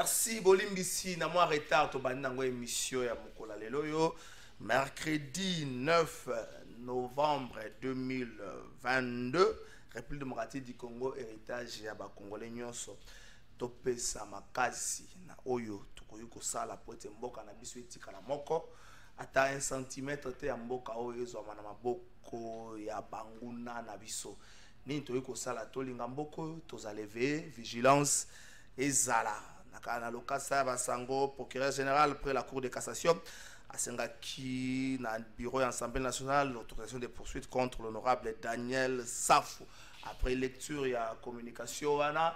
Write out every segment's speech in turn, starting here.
Merci Bolimbisi na moi retard to bandi nango émission ya mokola lelo yo mercredi 9 novembre 2022 République démocratique du Congo héritage ya ba congolais nyonso topesa makasi na oyo tukoyi kosala po ete mboka na biso etikala moko ata 1 centimètre te ya mboka oyo ezwa na maboko ya banguna na biso ni toyi kosala tolinga mboko tozaleve vigilance ezala na lokasa basango procureur général près la cour de cassation asengaki na bureau de l'Assemblée nationale l'autorisation de poursuite contre l'honorable Daniel Safou après lecture ya communication wana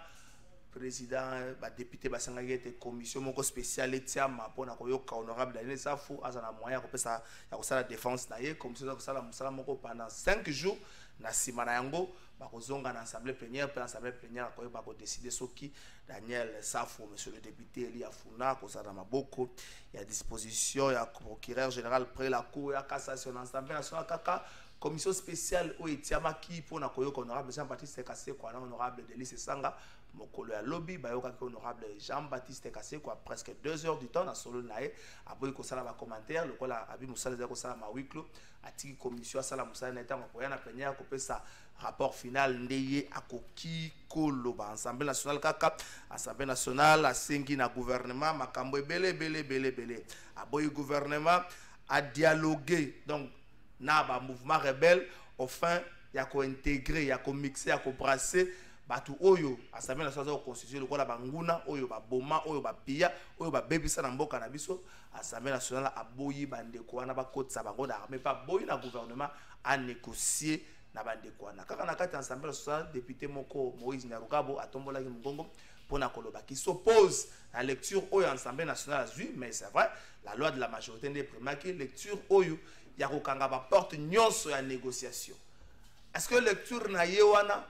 président ba député basengaki ete commission moko spéciale etiama pona koyoka honorable Daniel Safou azana moyen ko pesa ya kosala défense na ye commission kosala musala moko pendant 5 jours na simana yango bakozonga na assemblée plénière pe assemblée plénière ko ba ko décider soki Daniel Safou monsieur le député Eli Afuna kosala maboko ya disposition ya procureur général près la cour ya cassation na assemblée nationale kaka commission spéciale o etiamaki pona koyoka honorable Jean-Baptiste Kasseko na honorable Delis Sanga mokolo ya lobby bayoka ke honorable Jean-Baptiste Kasseko presque 2 heures du temps na solo nae aboyi kosala ba commentaire lokola abi musala za kosala ma huis clos atiki commission asala musala na etango koya na plénière kopesa rapport final ndeye akoki koloba assemblée nationale kaka assemblée nationale asengi na gouvernement makambo belé aboyi gouvernement a dialoguer donc na ba mouvement rebelle au fin ya ko intégrer ya ko mixer ya ko brasser batu oyo assemblée nationale za constituer lokola banguna oyo ba boma oyo ba pia oyo ba bebisa na mboka na biso assemblée nationale aboyi bandeko wana ba kotsa bango na armée pas boyi na gouvernement a négocier na bandeko wana kaka na kati assemblée nationale député moko Moïse Nyarugabo atombola ki mongongo pona koloba qui s'oppose à la lecture oyo assemblée nationale a vu mais c'est vrai la loi de la majorité des primaires lecture oyo ya kokanga ba porte nyonso ya négociation est-ce que lecture na yewana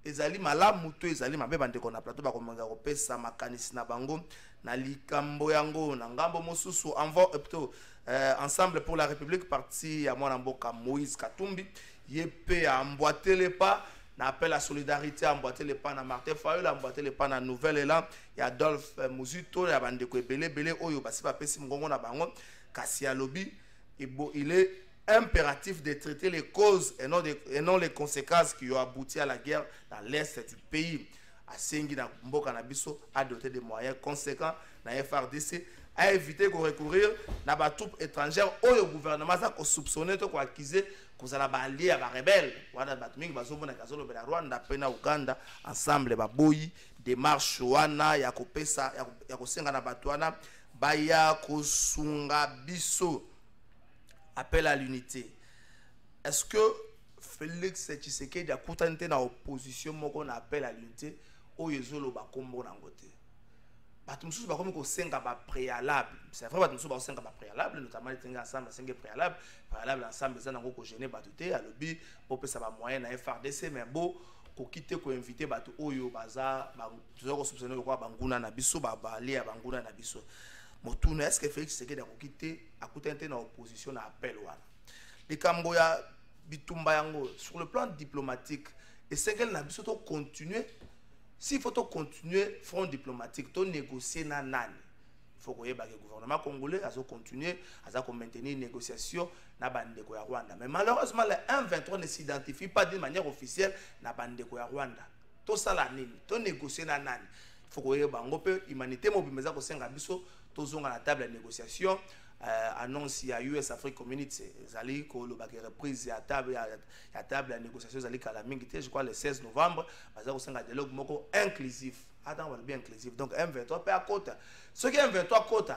ezali malamu to ezali mabe bandeko na plateau ba komanga kopesa makanisi na bango na likambo yango na ngambo mosusu ensemble pour la république parti ya mwana mboka Moïse Katumbi yepe a emboîter pas na appel à solidarité emboîter les pas na Martin Fayulu emboîter les pas na nouvelle élan ya Adolphe Muzuto ya bandeko ebele oyo basi ba pesi ngongo na bango kasi ya lobby il est impératif de traiter les causes et non les conséquences qui ont abouti à la guerre dans l'est du pays. A Sengi na mboka na biso a doté de moyens conséquents na FRDC a éviter de recourir na ba troupes étrangères au gouvernement ça ko soupçonner to ko accuser ko za ba allié à ba rebelle wana ba mingi bazomona kazolo bela Rwanda pena Uganda ensemble ba boyi démarche wana ya ko pesa ya ko senga na batwana baya ko sunga biso. Appel à l'unité. Est-ce que Félix Tshisekedi a contente na opposition moko na appel à l'unité o yezolo ba kombo na ngote. Batumsusu ba komi ko senga ba préalable. C'est vrai batumsusu ba senga ba préalable notamment les tenga ensemble senga préalable ensemble za nango ko gêner batuté à lobby pour pesa ba moyen na FRDC mais bo ko quitter ko inviter batu oyo baza ba tuzoko soupçonner ko banguna na biso ba ali ya banguna na biso. Motuna est-ce que Félix Tshisekedi a quitté à côté en opposition à appel wana les Camboya bitumba yango sur le plan diplomatique et c'est qu'elle n'a biso to continuer s'il faut to continuer front diplomatique to négocier na nani il faut que le gouvernement congolais a continuer à maintenir une négociation na bandeko ya Rwanda mais malheureusement le M23 ne s'identifie pas d'une manière officielle na bandeko ya Rwanda to sala nini to négocier na nani il faut que bango pe humanité mobimeza ko senga biso tozonga na table de négociation annonce ya US Afrique Community zali ko lo ba reprise ya table de négociation zali kala mingi je crois le 16 novembre baza ko senga dialogue moko inclusif attends bien inclusif donc M23 pe à côté ce qui est M23 côté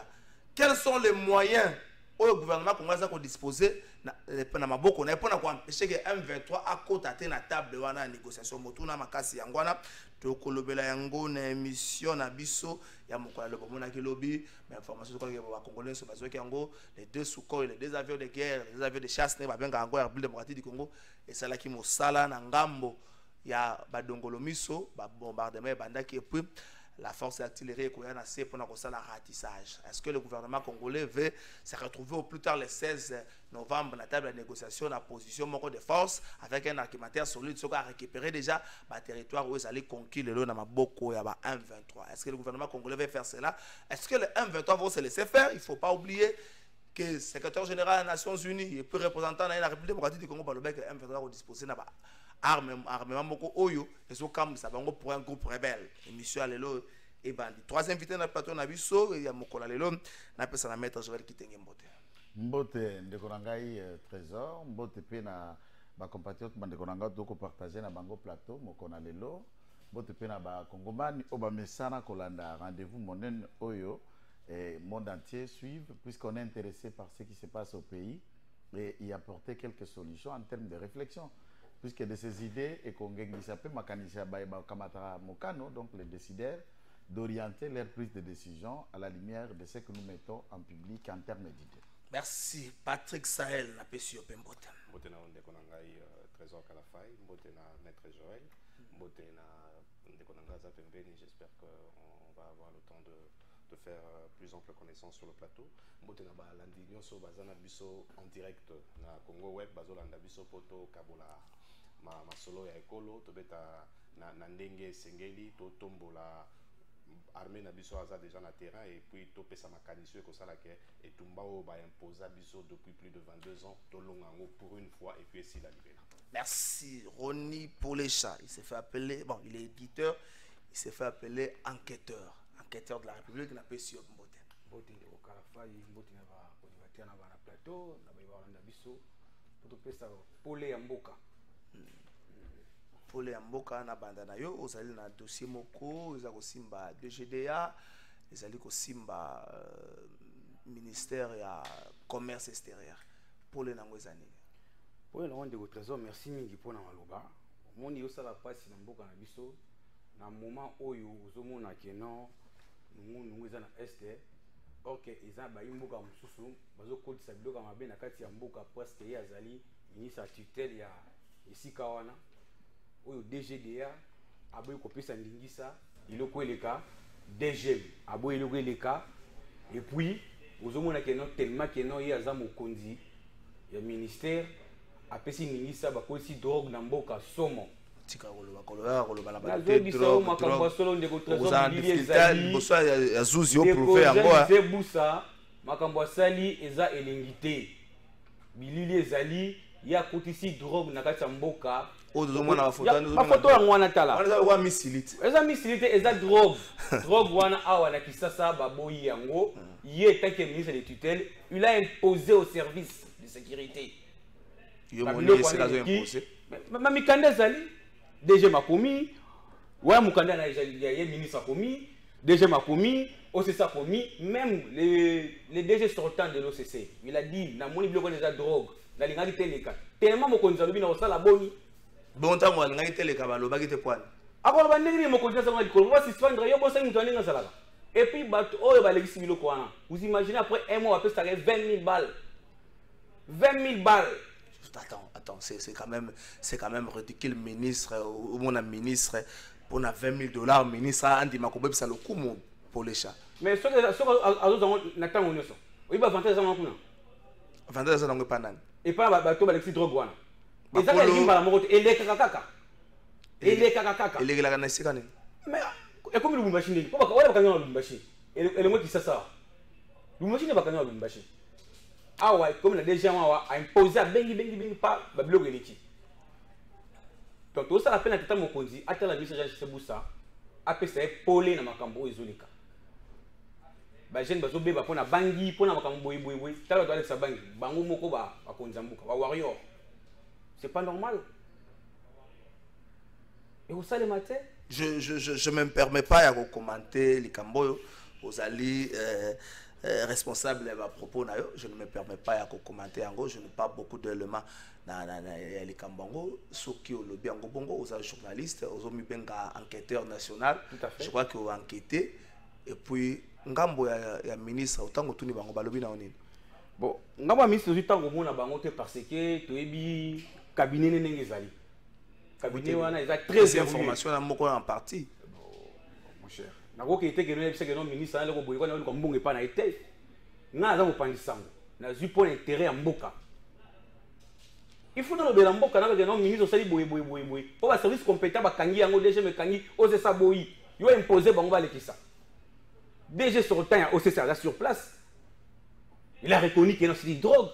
quels sont les moyens au gouvernement congolais a disposer na maboko na pona ko empêcher que M23 à côté à na table wana négociation motuna makasi yangwana to kolobela yango na émission na biso ya mokola lobo mona ki lobby mais information ko ba congolais so bazoki yango les deux Sukhoi les deux avions de guerre les avions de chasse ne ba benga yango ya République démocratique du Congo et salaki mosala na ngambo ya badongolo miso ba bombardement bandaki et puis la force d'artillerie pour la ratissage. Est-ce que le gouvernement congolais veut se retrouver au plus tard le 16 novembre à la table de négociation la position de force avec un argumentaire solide sur à récupérer déjà le territoire où ils allaient conquérir le Namaboko et à 1-23. Est-ce que le gouvernement congolais veut faire cela? Est-ce que le 1-23 vont se laisser faire? Il ne faut pas oublier que le secrétaire général des Nations Unies et puis représentant de la République démocratique du Congo par le bec M23 disposé n'a pas armement beaucoup oyo et so comme ça bango pour un groupe rebelle et monsieur Alelo et bandi. Trois invités dans le plateau na biso il y a Mokola Lelo na pesa na maître Joël Kitenge Mbote ndeko nangai Trésor mbote pe na ba compatriotes bandeko nangai doko partager na bango plateau Mokola Lelo mbote pe na ba kongomani oba mesana kolanda rendez-vous monen oyo et monde entier suivent, puisqu'on est intéressé par ce qui se passe au pays et y apporter quelques solutions en termes de réflexion. Puisque de ces idées, et qu'on gagne donc les décideurs, d'orienter leur prise de décision à la lumière de ce que nous mettons en public en termes d'idées. Merci. Patrick Sahel, na Pesio Pembote. Mbote na ndeko nangai Trésor Kalafai, mbote na Maître Joël, mbote na ndeko nangai Zapembeni, j'espère qu'on va avoir le temps de faire plus ample connaissance sur le plateau. Mbotena ba landi nyonso bazana biso en direct na Congo Web bazolanda biso poto kabola ma solo ya ekolo to beta na ndenge sengeli to tombola armée na biso aza déjà na terrain et puis to pesa makanisio ko sala ke et tumbao ba imposa biso depuis plus de 22 ans to longango pour une fois et puis ici la libérer. Merci Ronnie Polécha, il s'est fait appeler bon, il est éditeur, il s'est fait appeler enquêteur de la République na Pesio Mbote. Mbote ndeko Kalafai mbote na ba kodivatia na ba plateau na ba balanda biso to pesa pole ya mboka. Pole ya mboka na banda na yo ozali na dossier moko eza ko simba DGDA ezali ko simba ministère ya commerce extérieur. Pole nango ezani. Pole na ndeko Trésor merci mingi pona maloba. Moni yo sala pasi na mboka na biso na moment oyo ozomona keno nous sommes à l'Est. Ok, ils ont baillé mboka mususu, bazo kodisa biloka mabe na kati ya mboka presque ya zali ministre tutelle ya Isikawana oyo DGDA aboyi kopesa ndingisa iloko eleka DG aboyi iloko eleka et puis ozomona keno tellement keno ya za mokonzi ya ministère apesi ndingisa bakosi drogue na mboka somo tika koloba la balade drogue makambo solo ndeko Trésor Billy bosa ya zuzi au prouver yango c'est busa makambo sali eza elingité bilili ezali ya kotisi drogue na kati ya mboka ozomona ba photo na photo ya mwana tala wana wa misilite eza drogue drogue wana awa na kisasa baboyi yango ye tanke ministre de tutelle il a imposé au service de sécurité yo moni c'est la imposé mamikanda zali DG Makomi, ouais, Moukanda na y ministre Makomi, DG Makomi, OCC Makomi, même les DG sortants de l'OCC. Il a dit, na moni bloko déjà drogue, na linga teleka. Tellement mo konza lobi na osala boni. Bon temps mo linga teleka ba loba kite poane. Ako ba ndenge mo konza sa ngali ko, moi suspendre yo bosa mutu aninga sala. Et puis bat oyo ba legisi biloko wana. Vous imaginez après un mois après ça 20 000 balles. 20 000 balles. Attends, c'est quand même ridicule, ministre, ou mon ministre, pour 20 000 $, ministre, Andy Makobe, ça le coup pour les chats. Mais ce que n'attend on il va vanter ça non plus. Vanter ça non pas nan. Et pas bateau Alexis Drogue. Et ça il va la moto et les kakaka. Et les kakaka. Et les la na sikane. Mais et comme le machine, pourquoi on va gagner le machine. Et le mot qui ça. Le machine va gagner le machine. Ah ouais, comme la déjà a imposé à bengi pas babilo geliti. Donc tout ça la peine à tata mokonzi, ata la bisa chez busa, apesa polé na makambo ezolika. Ba jeune bazo beba pona bangi pona makambo boy. Tala doit sa bangi, bango moko ba konza mbuka, ba warrior. C'est pas normal. Et au ça le matin, je me permets pas de commenter les camboyo aux alliés responsable à propos je ne me permets pas de commenter en gros, je n'ai pas beaucoup d'éléments dans les Kambango, ceux qui ont le bien bongo, aux journalistes, aux hommes enquêteurs national, je crois qu'ils ont enquêté et puis ngambo ya ministre autant que tout ni bango balobi na onini. Bon, ngambo ministre du temps au na bango te parce que toyebi cabinet nenge ezali. Cabinet wana eza très information na moko en partie. Mon cher, nakoki ete ke no yebisa ke no ministre na leko boye ko na ko mbongo epa na ete nga aza kopandisango na zwi pour intérêt ya mboka il faut dans le mboka na ke no ministre osali boye po ba service compétent bakangi yango DG mekangi ose sa boyi yo imposer bango balekisa DG sortant ya OCC là sur place il a reconnu que non c'est drogue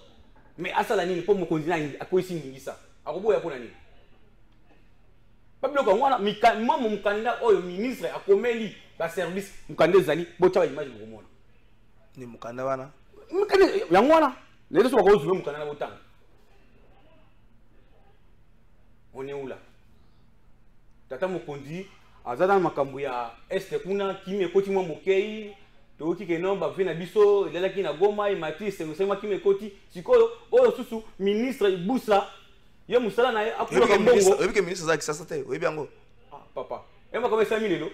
mais à ça la nini pour mon continent à quoi ici ngisa akoboya pour nani pas bloqué moi mon candidat au ministre a comméli la service mon candidat zali bocha image ngomona ni mukanda wana mukanda yango wana les autres ko zuwe mukanda na botanga on est où là tata mokondi azana makambo ya este kuna kimi ekoti mwa mokei toki ke non ba vina biso lelaki na Goma imati sema kimi ekoti sikoyo oyo susu ministre Busa ye musala na akula ka mbongo obi ke ministre za kisasa te obi yango papa ema comme 5000 lelo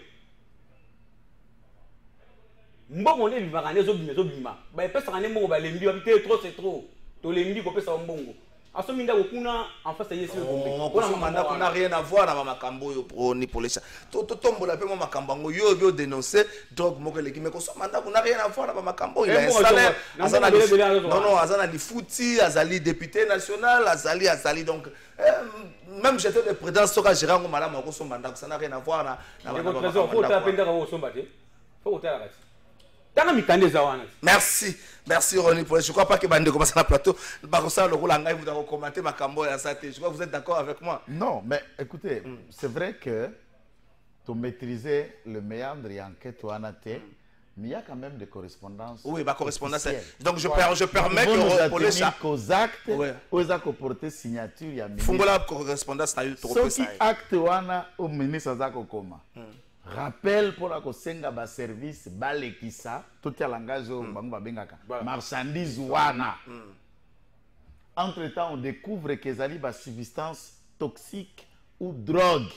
mbongo ne bimaka ne zo bima ba epesa ka ne mbongo ba lembi ba bite trop c'est trop to lembi ko pesa mbongo aso minda kuna en face yesi ko na manda kuna rien à voir na makambo yo pour les to tombola pe mo makambo ngo yo bio dénoncer drogue moko leki mais ko so manda kuna rien à voir na makambo il a salaire azana non azana li fouti azali député national azali donc même j'étais le président soka gérant ngo malama ko so manda ça n'a rien à voir na trésor faut ta penda ko so mbate faut ta la tanga mikande za wana merci Ronnie pour je crois pas que bande commence na plateau ba ça le rôle ngai vous avez commenté makambo ya ça je crois que vous êtes d'accord avec moi. Non mais écoutez c'est vrai que tu maîtriser le méandre et enquête wana té mais il y a quand même des correspondances. Oui, bah correspondance. Donc je permets que pour les ça aux actes aux actes porter signature ya ministre. Fungola correspondance na trop ça. Ce qui acte wana au ministre azako koma. Rappel pour la kosenga ba service balekisa tout ya langage bango babengaka marchandise wana. Entre temps on découvre que zali ba substance toxique ou drogue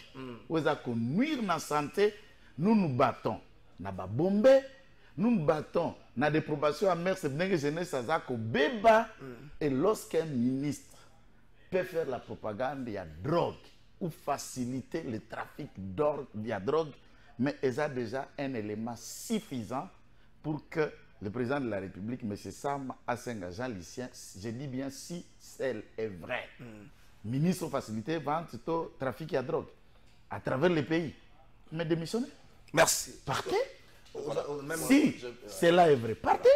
ou ça ko nuire na santé nous nous battons na ba bombe nous nous battons na déprobation à mer c'est bien que jeunesse azako beba et lorsqu'un ministre peut faire la propagande il y a drogue ou faciliter le trafic d'or via drogue. Mais il y a déjà un élément suffisant pour que le président de la République, M. Sam Asenga Jean Lucien, je dis bien si celle est vraie, ministre facilité vente au trafic à drogue à travers le pays, mais démissionner. Merci. Partez. Si cela est vrai, partez.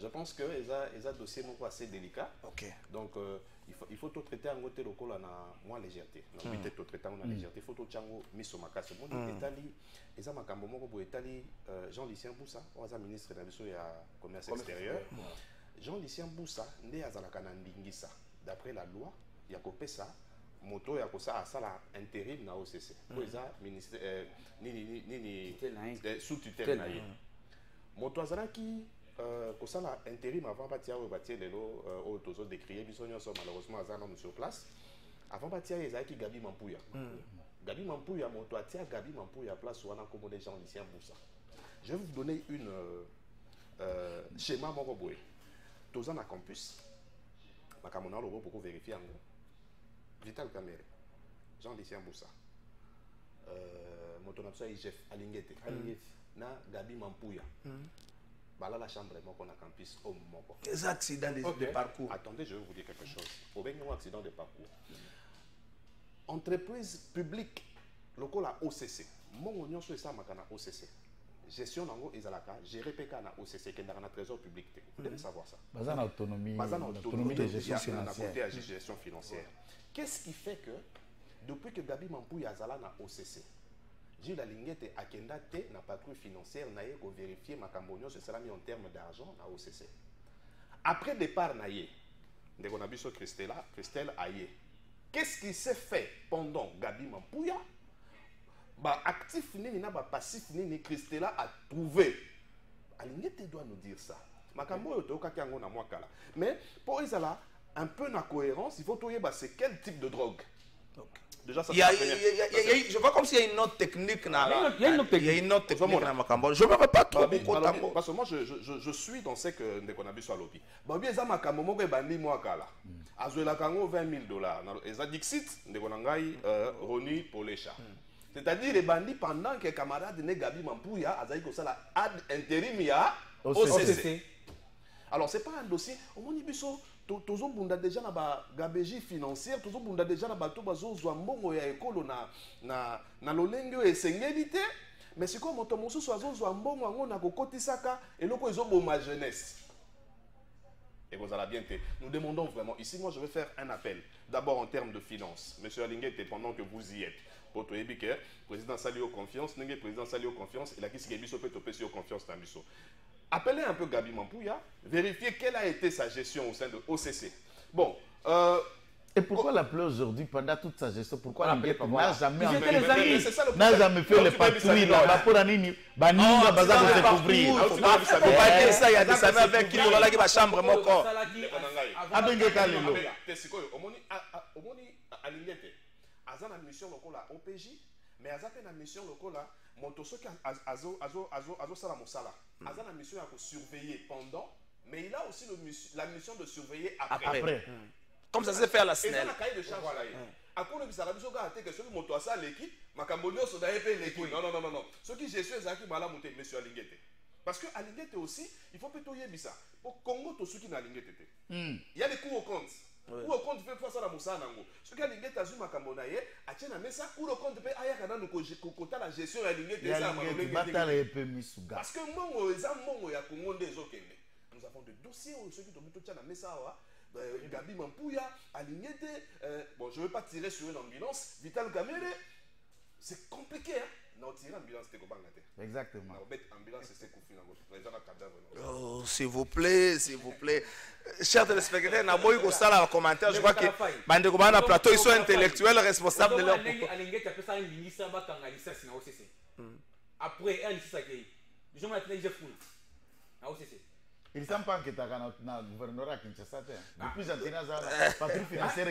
Je pense que les dossiers sont assez délicats. Okay. Donc, il faut tout traiter en côté local na moins légèreté. Non, peut-être tout traiter en légèreté. Il faut tout chango miso makasi. Bon, Italie, ils ont makambo moko pour Italie. Jean-Lucien Boussa, on a ministre de la commerce extérieur. Jean-Lucien Boussa, né à Zalakana Ndingisa. D'après la loi, il y a copé ça. Moto ya kosa asala intérim na OCC. Pour les ministre ni sous tutelle na ye. Moto azalaki kosala intérim avant batia o batia lelo o tozo décrier biso nyonso malheureusement azana sur place avant batia ezaki Gabi Mampuya. Gabi Mampuya moto atia Gabi Mampuya place wana comme des gens Lucien Boussa. Je vais vous donner une schéma moko boye. Toza na campus. Makamona lobo pour vérifier ngo. Vital Kamere. Jean Lucien Boussa. Moto na psa IGF Alingete. Na Gabi Mampuya. Voilà la chambre est na campus au moment. Les accidents de parcours. Attendez, je vais vous dire quelque chose. Au bien un accident de parcours. Entreprise publique, local à OCC. Mon union sur ça makana OCC. Gestion nango ezalaka, gérer PK na OCC qui est dans le trésor public. Vous devez savoir ça. Bazan autonomie. Autonomie de gestion financière. Gestion financière. Qu'est-ce qui fait que depuis que Gabi Mampuya azala na OCC, j'ai la lignette à Kenda T n'a pas cru financière naïe pour vérifier ma cambonio ce sera mis en termes d'argent à OCC. Après départ naïe, dès qu'on a vu sur Christelle Aye, qu'est-ce qui s'est fait pendant Gabi Mampuya? Bah actif ni na ba passif ni Christella a trouvé. La lignette doit nous dire ça. Ma cambo yo ka kango na moi kala. Mais pour Isala un peu na cohérence, il faut trouver bah c'est quel type de drogue. Okay. Déjà, ça je vois comme s'il y a une autre technique. Il y a une autre technique dans ma Cambodge. Je ne me rappelle pas trop. Parce que moi, je suis dans ce que nous avons vu sur l'OPI. Babi, ça m'a Cambodge, bandi moi kala. Azuela Kango $20,000. Et ça Dixit, nous avons Roni pour les chats. C'est-à-dire les bandits pendant que camarade né Gabi Mampouya azali ko sala ad intérim ya OCC. Alors c'est pas un dossier au moni biso tozo bunda déjà na ba gabegie financière tozo bunda déjà na bato bazo zwa mbongo ya ekolo na lolenge esengeli te mais siko moto mosusu azo zwa mbongo yango na kokotisaka eloko ezoboma jeunesse. Et vous allez bien. Nous demandons vraiment, ici moi je vais faire un appel, d'abord en termes de finances. Monsieur Alinguete, pendant que vous y êtes, pour toi, le président Salio confiance, le président Salio confiance, et la qui s'est peut topé sur confiance dans Bisso. Appelez un peu Gabi Mampouya, vérifiez quelle a été sa gestion au sein de OCC. Bon, et pourquoi l'appeler aujourd'hui pendant toute sa gestion? Pourquoi Voilà, l'appeler n'a jamais n'a jamais fait les patrouilles là-bas pour Anini? Baninga baza de découvrir. Faut pas dire ça, il y a des amis avec qui on va la chambre mon corps. Abenge kalelo. Omoni Alingete, azana mission lokola OPJ, mais azate na mission lokola moto soki azo sala mosala. Azana mission à surveiller pendant, mais il a aussi la mission de surveiller après. Comme ça s'est fait à la Et SNEL. ça la cahier de charge là. Akolo bisala biso ka ate que celui moto asa leki, makambo nyoso da epé leki. Non. Ce qui gestion ezaki mala monter monsieur Alingete. Parce que Alingete aussi, il faut peut yebisa. Au Congo to suki na Alingete te. Il y a des cours au compte. Ou au compte fait face à la moussa nango. Ce qui Alingete azu makambo na ye, atiena mesa ou le compte pe ayaka na ko kota la gestion ya Alingete ça parce que mongo eza mongo ya Congo ndezo kende. Nous avons des dossiers ceux qui tombent tout na mesa wa. Gabi Mampouya, Alingete, bon, je ne vais pas tirer sur une ambulance. Vital Kamere, c'est compliqué. Hein? Non, tirer ambulance, c'est comment? Exactement. Ambulance, c'est Koufi. Oh, s'il vous plaît, s'il vous plaît. Chers téléspectateurs, n'a pas eu que ça dans les commentaires. Je crois que Bande Kobana Plateau, ils sont intellectuels, responsables de leur propos. Alingete a fait ça une ministre à OCC. Après, elle s'est accueillie. Je m'ai appelé Jeff Koul à OCC. Il ne semble pas que tu as un gouverneur à Kinshasa. Depuis Jantina, patrouille financière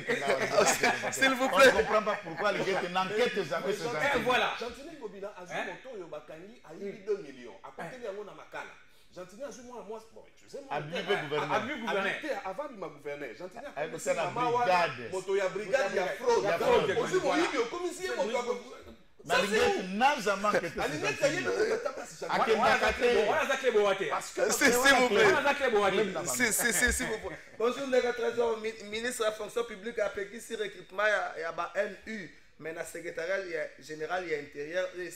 s'il vous plaît. On ne comprend pas pourquoi les gens n'enquêtent jamais sur ça. Voilà. Jantina Ngobila a joué mon tour Bakangi à 2 millions. À côté de la Makala. Jantina a joué moi, bon, je sais moi. Abus gouverneur. Avant de ma gouverner. Jantina a joué la brigade. Moto ya brigade ya fraude. Aussi mon yiki au commissaire moto. Alingete n'a jamais enquêté sur ça. S'il vous plaît. Bonjour, les trésors, ministre de la fonction publique a payé ici recrutement, il y a NU, mais dans le secrétariat général, il y a intérieur et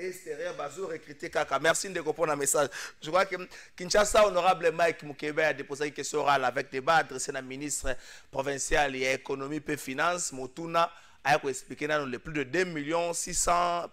extérieur, Bazou recruté Kaka. Merci de comprendre un message. Je crois que Kinshasa, honorable Mike Mukebe a déposé une question orale avec débat adressé à ministre provincial et économie et finances, Motuna. A expliqué les plus de 2 600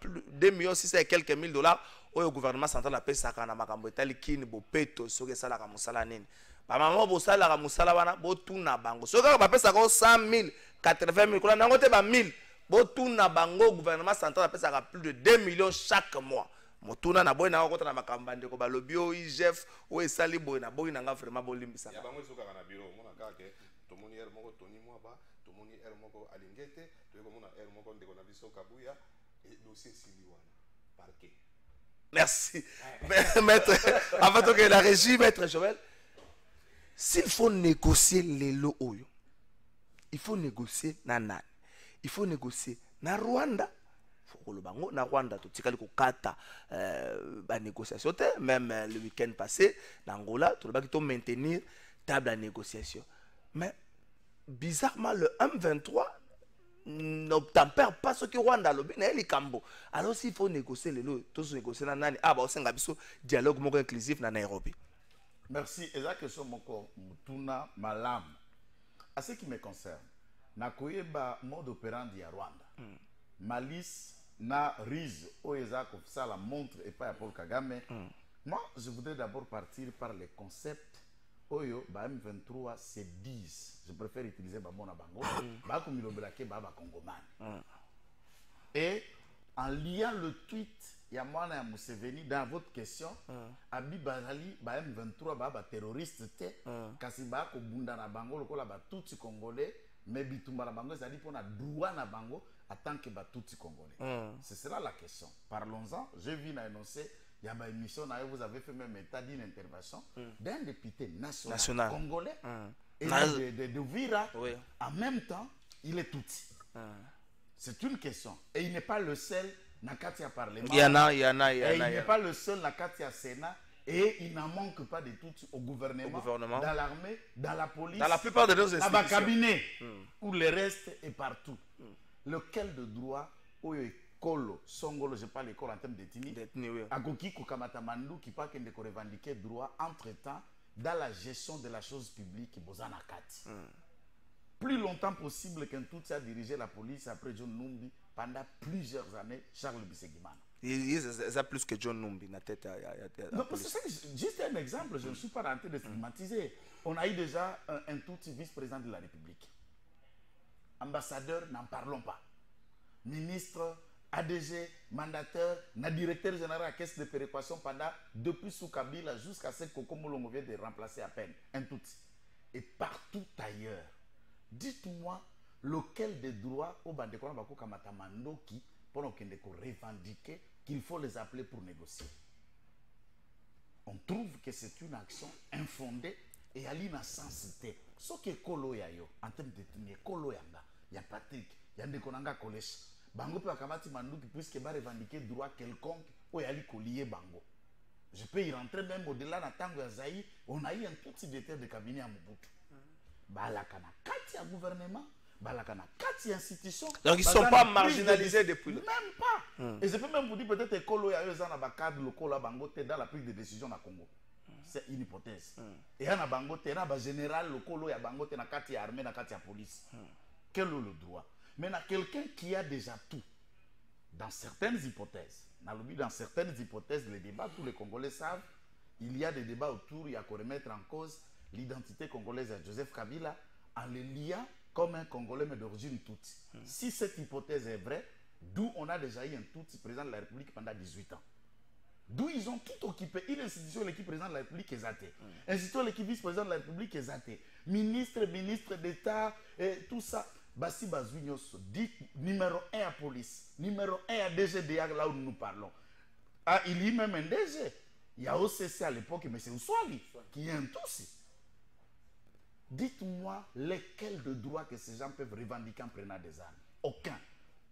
et quelques mille dollars au gouvernement central a payé ça quand makambo etali kini bopeto soki sala ka musala nini ba maman bo sala ka musala wana bo tuna bango soki ba pesa ko 100 000 80 000 kola nango te ba 1000 bo tuna bango gouvernement central a pesa ka plus de 2 millions chaque mois motuna na boy na ko tana makambo ndeko ba lobi o IGF o esali boy na boy na nga vraiment bo limbisa ya bango soka na bureau mona ka ke to moni er moko toni moi ba to moni er moko Alingete. Merci. Maître, avant que la régie, Maître Joël, s'il faut négocier les lots, il faut négocier Nana. Il faut négocier na Rwanda. Na Rwanda, tout ce kata la négociation, même le week-end passé, en Angola, tout le monde qui maintenir table à négociation. Mais bizarrement, le M23 n'obtempère pas ce que Rwanda lobby na Kambo. Alors s'il faut négocier les lots, tous négocier na nani ah bah on biso dialogue moko inclusif na Nairobi. Merci. Et la question moko mutuna malam. À ce qui me concerne, na koyeba mode opérandi ya Rwanda. Malice na Riz oeza ko ça la montre et pas Paul Kagame. Moi, je voudrais d'abord partir par les concepts. Oyo ba M23 c'est 10. Je préfère utiliser Babona Bango. Ba Kumilobelake ba Kongomani. Et en liant le tweet Yamana Museveni dans votre question, Abi Bazali ba M23 ba terroriste te kasi ba ko bunda na Bango lokola ba tutsi congolais mais bitumba na Bango ça dit pour na droit na Bango en tant que ba tutsi congolais. Ce sera la question. Parlons-en. Je viens à énoncer il y a une émission, vous avez fait même état d'une intervention d'un député national congolais et de Vira. En même temps, il est Tutsi. C'est une question. Et il n'est pas le seul na kati ya parlement. Il y en a. Et il n'est pas le seul na kati ya Sénat. Et il n'en manque pas de tout au gouvernement, dans l'armée, dans la police, dans la plupart de nos institutions, dans le cabinet, où le reste est partout. Lequel de droit, où est Kolo, Songolo, je parle l'école en termes d'ethnie, Agoki Kokamata Mandou qui parle qu'il faut revendiquer droit entre-temps dans la gestion de la chose publique, Bozana Kati. Plus longtemps possible qu'un tout a dirigé la police après John Numbi pendant plusieurs années, Charles Bisegimana. Il a plus que John Numbi na tête. Non, c'est juste un exemple, je ne suis pas rentré de stigmatiser. On a eu déjà un tout vice-président de la République. Ambassadeur, n'en parlons pas. Ministre, ADG, mandataire, directeur général à la caisse de péréquation pendant, depuis sous Kabila jusqu'à ce que Kokomolongo vient de remplacer à peine. Un tout. Et partout ailleurs. Dites-moi, lequel des droits au Bandekona Bako Kamata Mandoki pour qu'on revendiquer qu'il faut les appeler pour négocier. On trouve que c'est une action infondée et à l'insensité. Ce qui est Kolo Yayo, en termes de tenir, Kolo Yanga, il y a Patrick, il y a Ndekonanga Collège. Bango peut akamati Mandoki puisque va revendiquer droit quelconque ou yali collier Bango. Je peux y rentrer même au-delà de Tango Yazaï. On a eu un tout petit détail de cabinet à Mobutu. Balakana, Katia gouvernement. Quatre institutions. Donc ils ne sont pas marginalisés depuis le... Même pas. Et je peux même vous dire peut-être que Kolo Yayo dans la cadre local Bangote dans la prise de décision au Congo. C'est une hypothèse. Et il y a Bangote, il y a un général local ya Bangote na kati armée na kati police. Quel est le droit? Maintenant quelqu'un qui a déjà tout dans certaines hypothèses. Dans certaines hypothèses les débats tous les Congolais savent, il y a des débats autour, il y a qu'à remettre en cause l'identité congolaise de Joseph Kabila en le liant comme un Congolais mais d'origine Tutsi. Si cette hypothèse est vraie, d'où on a déjà eu un Tutsi président de la République pendant 18 ans. D'où ils ont tout occupé. Une institution l'équipe président de la République est athée. Institution l'équipe vice-président de la République est athée. Ministre d'État, et tout ça. Bassi Bazouignos dit numéro 1 à police, numéro 1 à DGDA là où nous parlons. Ah, il y a même un DG. Il y a OCC à l'époque, mais c'est Oussouali qui est un Tutsi. Dites-moi lesquels de droits que ces gens peuvent revendiquer en prenant des armes. Aucun.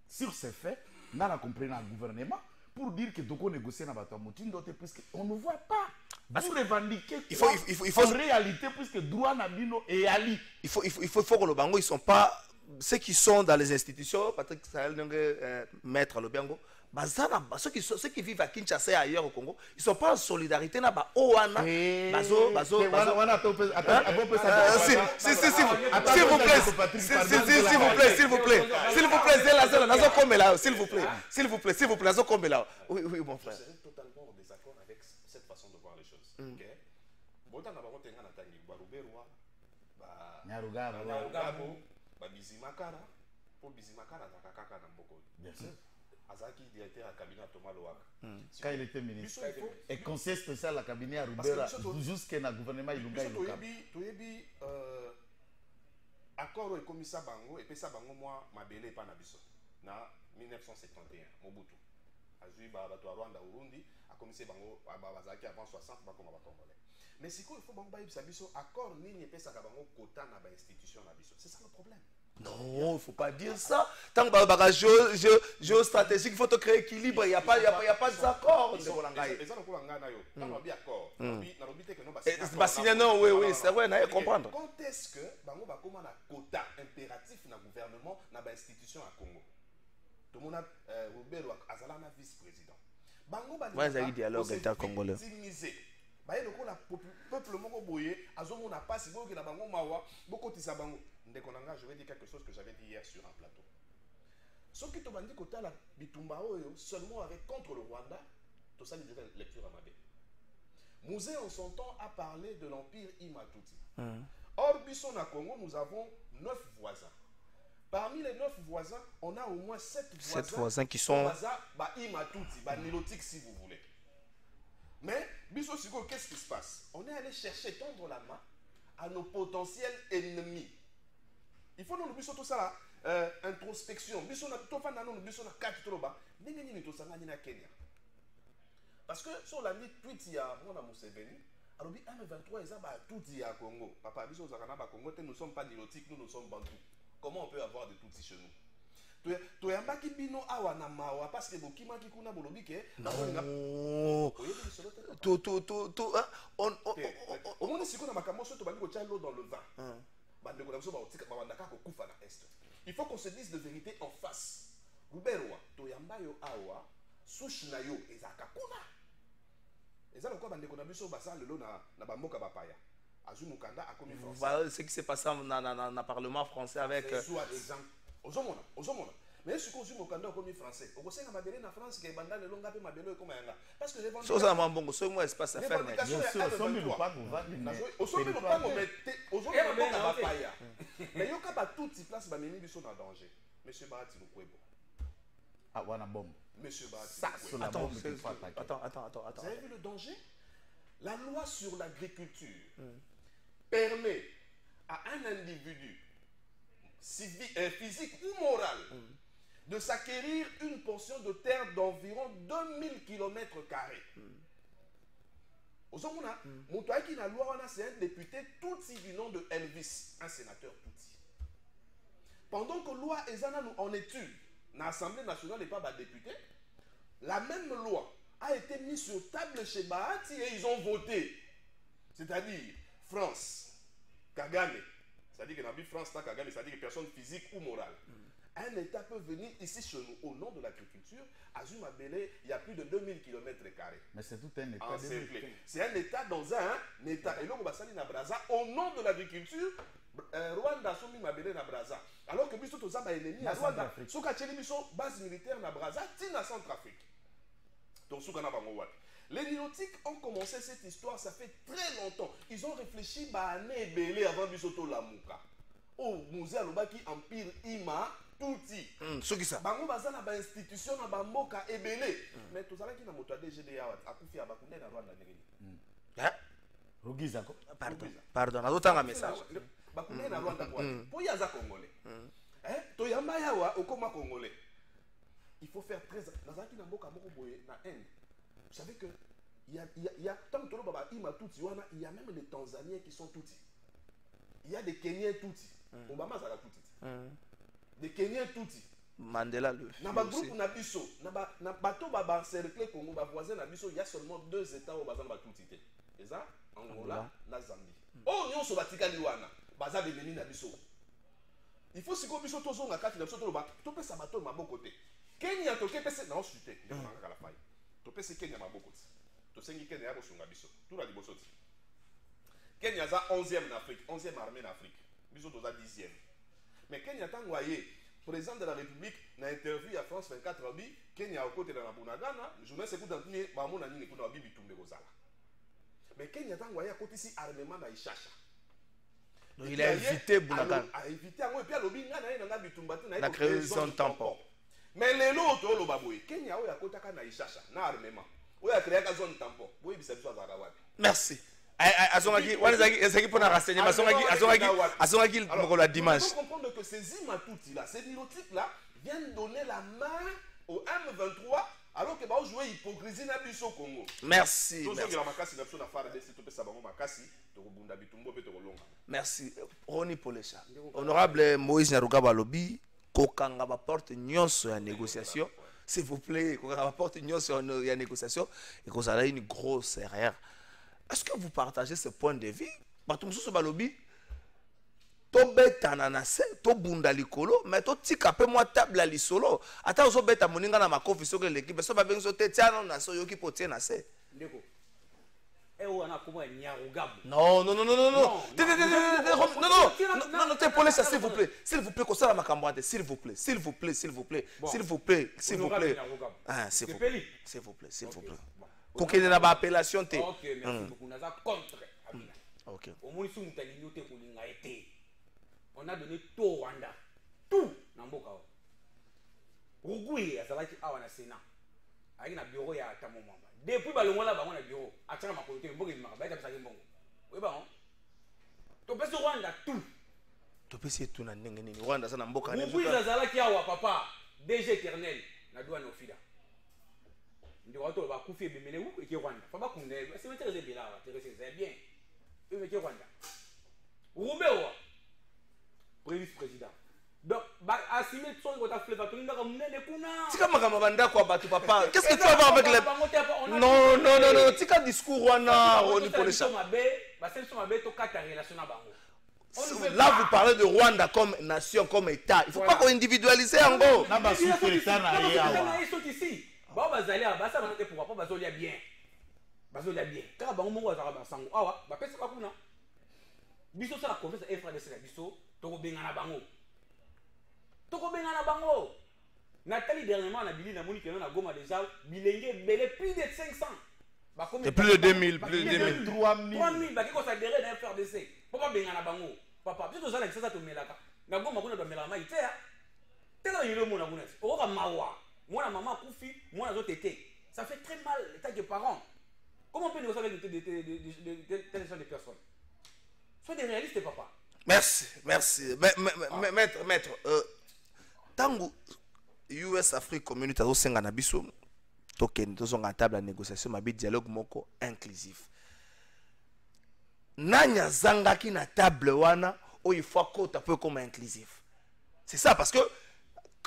Sur ces faits, nous avons compris dans le gouvernement pour dire que Doko négocie dans la Moutindo, puisqu'on ne voit pas. Vous revendiquez en réalité, puisque droit Nabino et Ali. Il faut que le Bango, ils ne sont pas. Ceux qui sont dans les institutions, Patrick Sahel, maître le Bango, ceux qui vivent à Kinshasa et ailleurs au Congo, ils ne sont pas en solidarité. S'il vous plaît, oui, mon frère. Je suis totalement en désaccord avec cette façon de voir les choses. Bien sûr. Azaki directeur à cabinet Thomas Loaka. Quand il était ministre. Et conseil spécial à cabinet à Rubera jusqu'à le gouvernement Ilunga Iluka. Toyebi accord et commissaire Bango et pesa Bango moi mabele pas na biso na 1971 Mobutu. Azui ba bato Rwanda Urundi a commissaire Bango bazaki avant 60 ba comme ba congolais. Mais si il faut Bango ba yebisa biso accord nini pesa ka Bango quota na ba institution na biso. C'est ça le problème. Non, il ne faut pas dire ça. Tant que tu as géostratégique, il faut te créer équilibre. Il n'y a pas d'accord. Oui, c'est vrai, comprendre. Quand est-ce que Bango va commencer un quota impératif dans le gouvernement, dans l'institution à Congo? Tout le monde a Robert Azalana vice-président. Bango va dialogue intercongolais. Bah le peuple mongo boyé azomo na passe boyo na bango mawa boko tisa bango ndekonanga. Je vais dire quelque chose que j'avais dit hier sur un plateau. Ce qui te bandi kota la bitumba oyo seulement avec contre le Rwanda, tout ça les lecture à Mabé. Mouzé en son temps a parlé de l'empire Imatuti. Or biso na Congo nous avons 9 voisins. Parmi les 9 voisins, on a au moins 7 voisins qui sont ba Imatuti, ba nilotique si vous voulez. Mais, Biso Sigo, qu'est-ce qui se passe? On est allé chercher, tendre la main à nos potentiels ennemis. Il faut nous Biso tout ça là, introspection. Biso na tout fan nous Biso na 4 troba. N'engagez ni tout ça na Kenya. Parce que sur la nuit tweet il y a mon amour Museveni, alors bi M23 ils a tout il y a Congo. Papa Biso Zakana ba Congo, nous ne sommes pas nilotiques, nous sommes bantous. Comment on peut avoir de tout chez nous? toyambaki bino awa na mawa parce que bokimaki kuna bolobi ke omoni sikoyo na makambo so tobandi kotia l'eau dans le vin bandeko na biso babandaka kokufa na est. Il faut qu'on se dise de vérité en face. Ruberwa toyamba yo awa sushi na yo ezaka kuna eza lokwa bandeko na biso basa lelo na bamboka bapaya azwi mukanda akomi français. Voilà ce qui s'est passé na parlement français avec soit exemple ozomona mais ce qu'on dit mukanda akomi français okosenga mabele na France ke banda lelo ngape mabele ekoma yanga parce que so ça mbongo so moi espace à faire mais osombi lupango vandi osombi lupango mete ozomona mboka bapaya mais yoka ba toute place bamemi biso na danger. Monsieur Bahati Lukwebo. Ah wana bombe. Monsieur Bahati Ça sur la bombe qu'il faut attaquer. Attends. Vous avez vu le danger? La loi sur l'agriculture permet à un individu physique ou moral de s'acquérir une portion de terre d'environ 2000 km². Ozomona, Moutouaki na loi wana c'est un député Tutsi du nom de Elvis, un sénateur Tutsi. Pendant que loi ezana nous en étude, dans l'Assemblée nationale et pas député, la même loi a été mise sur table chez Bahati et ils ont voté. C'est-à-dire France, Kagame, c'est-à-dire que dans la France, Kagame, c'est-à-dire que personne physique ou morale. Un État peut venir ici chez nous au nom de l'agriculture, à Zumabele, il y a plus de 2000 km². Mais c'est tout un État. C'est un État dans un État. Et là, on va salir na Braza au nom de l'agriculture. Rwanda somi mabele na Braza. Alors que biso toza ba ennemi na Rwanda. Soka tcheli biso base militaire na Braza, tina Centrafrique. Donc soka na bango wat. Les Nilotiques ont commencé cette histoire, ça fait très longtemps. Ils ont réfléchi ba ané belé avant biso to lamuka. Oh, musée alobaki empire ima touti. Ce qui ça. Bango baza na ba institution na ba mboka ebele. Mais tozala ki na moto DGDA akufi abakunde na Rwanda ngeli. Hein? Rugiza ko. Pardon, azotanga message. Bakunde na Rwanda kwa. Po yaza congolais. To yamba yawa okoma congolais. Il faut faire très nazaki na mboka moko boye na Inde. Vous savez que il y a tant que baba ima touti wana, il y a même les Tanzaniens qui sont touti. Il y a des Kenyans touti. Obama zala touti. Des Kenyans touti. Mandela le. Na ba groupe na biso, na bato baba encercler Congo, ba voisin na biso, il y a seulement 2 états au bazan ba touti te. Eza Angola na Zambie. Oh nyonso batikali wana, baza beneni na biso. Il faut siko biso tozonga kati na biso to ba, to pesa bato maboko te. Kenya to kepese na osute, de na kala fai. To pesa Kenya maboko te. To sengi Kenya ya bosunga biso. Tout la liboso te. Kenya za 11e en Afrique, 11e armée en Afrique. Biso to za 10e. Mais Kenya tango aye, président de la République na interview à France 24 abi, Kenya au côté de la Bunagana, journaliste écoute entendre ba mona nini kuna bibi tumbe kozala. Mais Kenya tango aye côté si armement na Ishasha. Donc il a invité Bunagana. A invité ngo et puis alobi ngana na bitumba te na la créé son tampon. Mais les lots to lo baboy, Kenya o ya kotaka na Ishasha na armement. O ya créé ka zone tampon. Boy bisa biso azaka wapi. Merci. Azongaki wanazaki ezaki pona renseigner azongaki moko la dimanche. Il faut comprendre que ces imatuti là, ces nilotiques là viennent donner la main au M23 alors que ba jouer hypocrisie na biso Congo. Merci. Merci. Roni Polesha. Honorable Moïse Nyarugaba lobi kokanga ba porte nyonso ya négociation. S'il vous plaît, kokanga ba porte nyonso ya négociation et que ça a une grosse erreur. Est-ce que vous partagez ce point de vue? Batumsusu balobi to beta na se to bunda likolo mais to tika pe moi table la lisolo ata ozo beta moninga na makofi soke l'équipe so ba benzo te tiana na so yoki potie na se ndeko wana kuma Nyarugabo. Non, te police s'il vous plaît. S'il vous plaît, ça la makamboate, s'il vous plaît. Ah, s'il vous plaît. Kokene na ba appellation te. OK, merci beaucoup. Naza contre Abina. OK. Au moins si mutali yote kulinga été. On a donné tout Rwanda. Tout na mboka. Rugui azalaki awa na Sénat. Ayi na bureau ya Tamomamba. Depuis balongola bango na bureau, atanga makolote mboka imaka ba eta mbongo. Oui ba. To pesi Rwanda tout. To pesi tout na ndenge nini? Rwanda sana mboka ne. Rugui azalaki awa papa, DG éternel na douane ofida. Ndi wato ba kufi bemele wu ke Rwanda. Fa ba kunde, c'est intéressé bien là, c'est bien. Eux ke Rwanda. Rubewa. Président. Donc, assimiler tout ce que tu as fait, tu as fait. Tika makambo bandako ya bato papa. Qu'est-ce que tu vas voir avec les... Non, non, non, non. Tika discours wana on pour les chats. Là, vous parlez de Rwanda comme nation, comme État. Il ne faut pas qu'on individualise en gros. Nathalie dernièrement na bili na moni na Goma déjà bilenge belé plus de 500. Et plus de 2000, plus de 2000. 3000 ba ki ko s'adhérer na FRDC. Papa benga na bango. Papa biso za la kisa to melaka. Na Goma kuna do melaka mai tea. Tela yelo mona kuna. O ka mawa. Moi la maman kufi, moi na zo tété. Ça fait très mal l'état des parents. Comment on peut négocier avec telle sorte de personnes? Sois des réalistes papa. Merci, merci. Maître, tango US Afrique Community azo senga na biso token tozonga table de négociation mabi dialogue moko inclusif. Nanya zangaki na table wana o il faut que tu comme inclusif. C'est ça parce que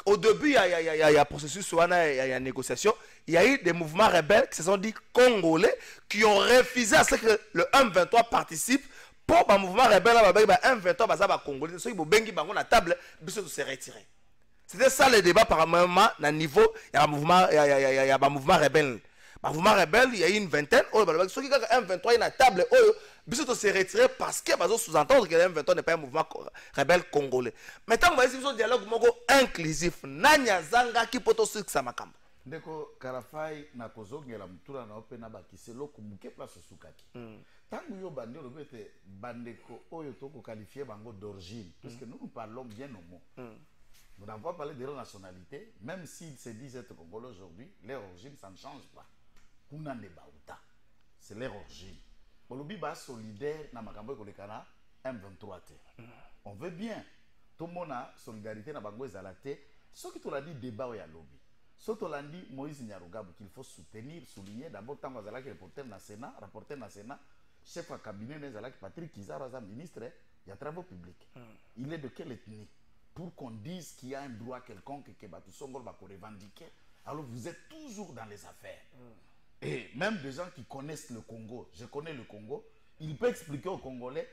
au début il y a processus wana il y a négociation, il y a eu des mouvements rebelles qui se sont dit congolais qui ont refusé à ce que le M23 participe pour le mouvement rebelle le M23 baza congolais ceux qui bengi bango na table biso de se retirer. C'était ça le débat par moment à niveau il y a un mouvement il y a un mouvement rebelle. Le mouvement rebelle il y a une vingtaine ceux qui M23 na table biso de se retirer parce que bazo sous-entendre que le M23 n'est pas un mouvement rebelle congolais. Maintenant on va essayer un dialogue moko inclusif nanya zanga ki poto suksa makamba. Ndeko Kalafai na kozongela mutula na ope na bakiselo kumuke place sukaki. Tangu yo bande le bete bandeko oyo toko qualifier bango d'origine puisque nous parlons bien au mot. Nous n'avons pas parlé de leur nationalité, même s'ils se disent être congolais aujourd'hui, leur origine ça ne change pas. Kunande Bauta, c'est leur origine. Olobi ba solidaire na makambo kolekana M23 te. On veut bien tout le monde a solidarité na bango ezalate, ce qui l'a dit débat ya lobby. Soto landi Moïse Nyarugabo qu'il faut soutenir, souligner d'abord tant que le rapporteur na Sénat, chef de cabinet Nezalaki Patrick Kizara, ministre, il y a travaux publics. Il est de quelle ethnie? Pour qu'on dise qu'il y a un droit quelconque que Batu Songol va revendiquer, alors vous êtes toujours dans les affaires. Et même des gens qui connaissent le Congo, je connais le Congo, il peut expliquer aux Congolais.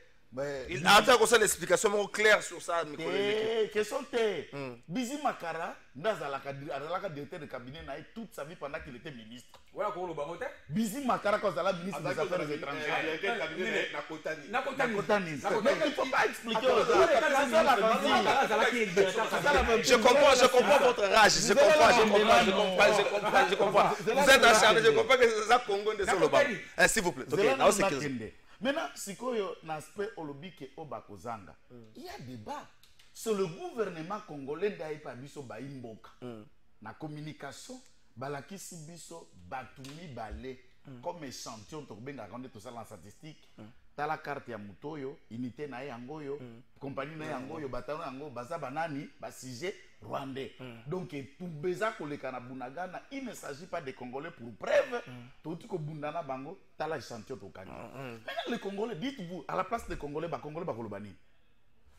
Il a fait l'explication claire sur ça. Question Bizi Makara, Nazalaka directeur de cabinet, toute sa vie pendant qu'il était ministre. Voilà comment le barote. Bizi Makara, quand il ministre des Affaires étrangères. Il a été cabinet Nakotani. Nakotani. Mais il ne faut pas expliquer aux gens. C'est ça la Je comprends votre rage. Je comprends. Vous êtes acharné, je comprends que c'est ça Congo de Soloba. S'il vous plaît. Maintenant, si on a aspect olobike obakozanga, il y a débat. C'est le gouvernement congolais d'aïpa biso baimboka. Na communication, balakisi biso batumi balé comme échantillon to benga rendre tout ça en statistique. T'as la carte ya mutoyo, unité na yangoyo, compagnie na yangoyo, bataillon yango, baza banani, sujet rwandais. Donc tout beza koleka na Bunagana, il ne s'agit pas des Congolais pour preuve. Tout ko bundana bango, t'as la échantillon to kani. Maintenant les Congolais, dites-vous, à la place des Congolais, Congolais bakolobani.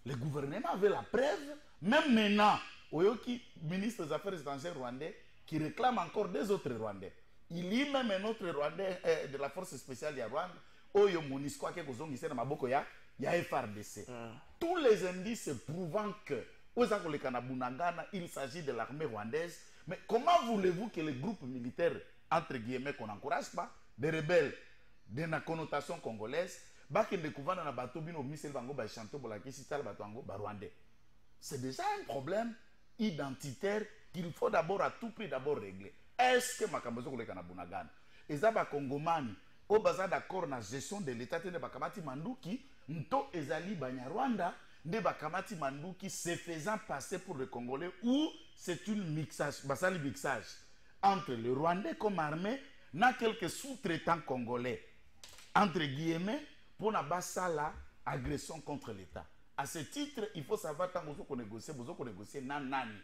Le gouvernement avait la preuve, même maintenant, Oyoki, ministre des Affaires étrangères rwandais, qui réclame encore des autres Rwandais. Il y a même un autre Rwandais de la force spéciale de Rwanda. Oyo Monisco ke kozongisa na maboko ya FRDC. Tous les indices prouvant que Ozakoleka na Bunagana, il s'agit de l'armée rwandaise. Mais comment voulez-vous que les groupes militaires, entre guillemets, qu'on n'encourage pas, des rebelles de la connotation congolaise, qui découvrent dans la bateau bino misel bango ba chanto pour la kisita bateau bango ba rwandais. C'est déjà un problème identitaire qu'il faut d'abord à tout prix d'abord régler. Est-ce que makambozo koleka na Bunagana ezaba kongomani au bazar d'accord na gestion de l'état de bakamati manduki nto ezali banyarwanda de bakamati manduki se faisant passer pour le Congolais ou c'est une mixage basali mixage entre le Rwandais comme armée na quelques sous-traitants congolais entre guillemets pour na basala agression contre l'état. À ce titre, il faut savoir tant qu'on négocier nani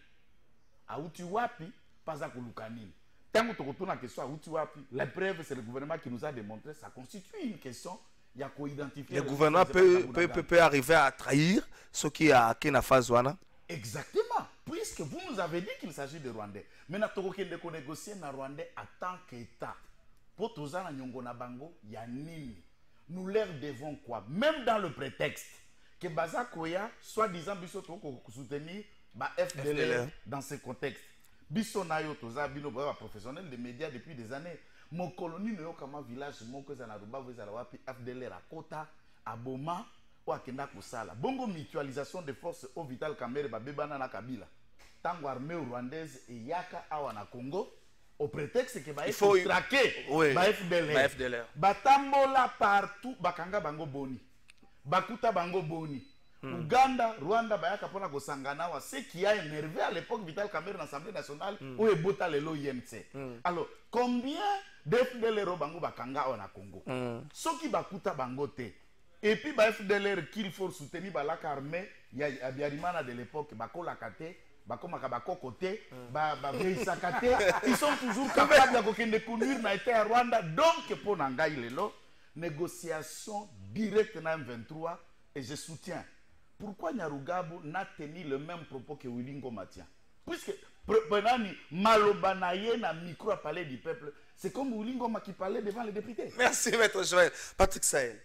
auti wapi pas à kulukanini. Tant que tu as question à la preuve, c'est le gouvernement qui nous a démontré, ça constitue une question. Il y a qu'à identifier. Le gouvernement peut arriver à trahir ce qui a na phase wana. Exactement. Puisque vous nous avez dit qu'il s'agit de Rwandais. Maintenant, tu as négocier na Rwandais en tant qu'État. Pour tous les Nyongo na bango, yanini. Nous leur devons quoi? Même dans le prétexte que Baza Koya, soi-disant, biso toko soutenir ba FDLR dans ce contexte. Biso na yo toza bino ba professionnel des médias depuis des années. Mon colonie no kama village moko za na Ruba vous za wapi FDLR à Kota, à Boma. Bongo mutualisation de forces au Vital Kamerhe babebana na Kabila. Tango armée rwandaise et yaka awa na Congo au prétexte que il faut traquer ba FDLR. Batambola partout bakanga bango boni. Bakuta bango boni. Uganda, Rwanda bayaka pona kosangana wa ce qui a énervé à l'époque Vital Kamerhe dans l'Assemblée nationale où ebota lelo IMC. Alors, combien d'FDLR bango bakanga awa na Congo? Soki bakuta bango te. Et puis, bah, FDLR qu'il faut soutenir bah, l'armée, il y a Biarimana de l'époque, Bako Lakate, Bako Makabako Kote, Sakate, ils sont toujours capables de conduire à Rwanda. Donc, pour Nangaï Lelo, négociation directe dans M23, et je soutiens. Pourquoi Nyarugabu n'a tenu le même propos que Wilingo Matia? Puisque, Malobanaye na micro à parler du peuple, c'est comme Wilingo qui parlait devant les députés. Merci, Maître Joël. Patrick Sahel.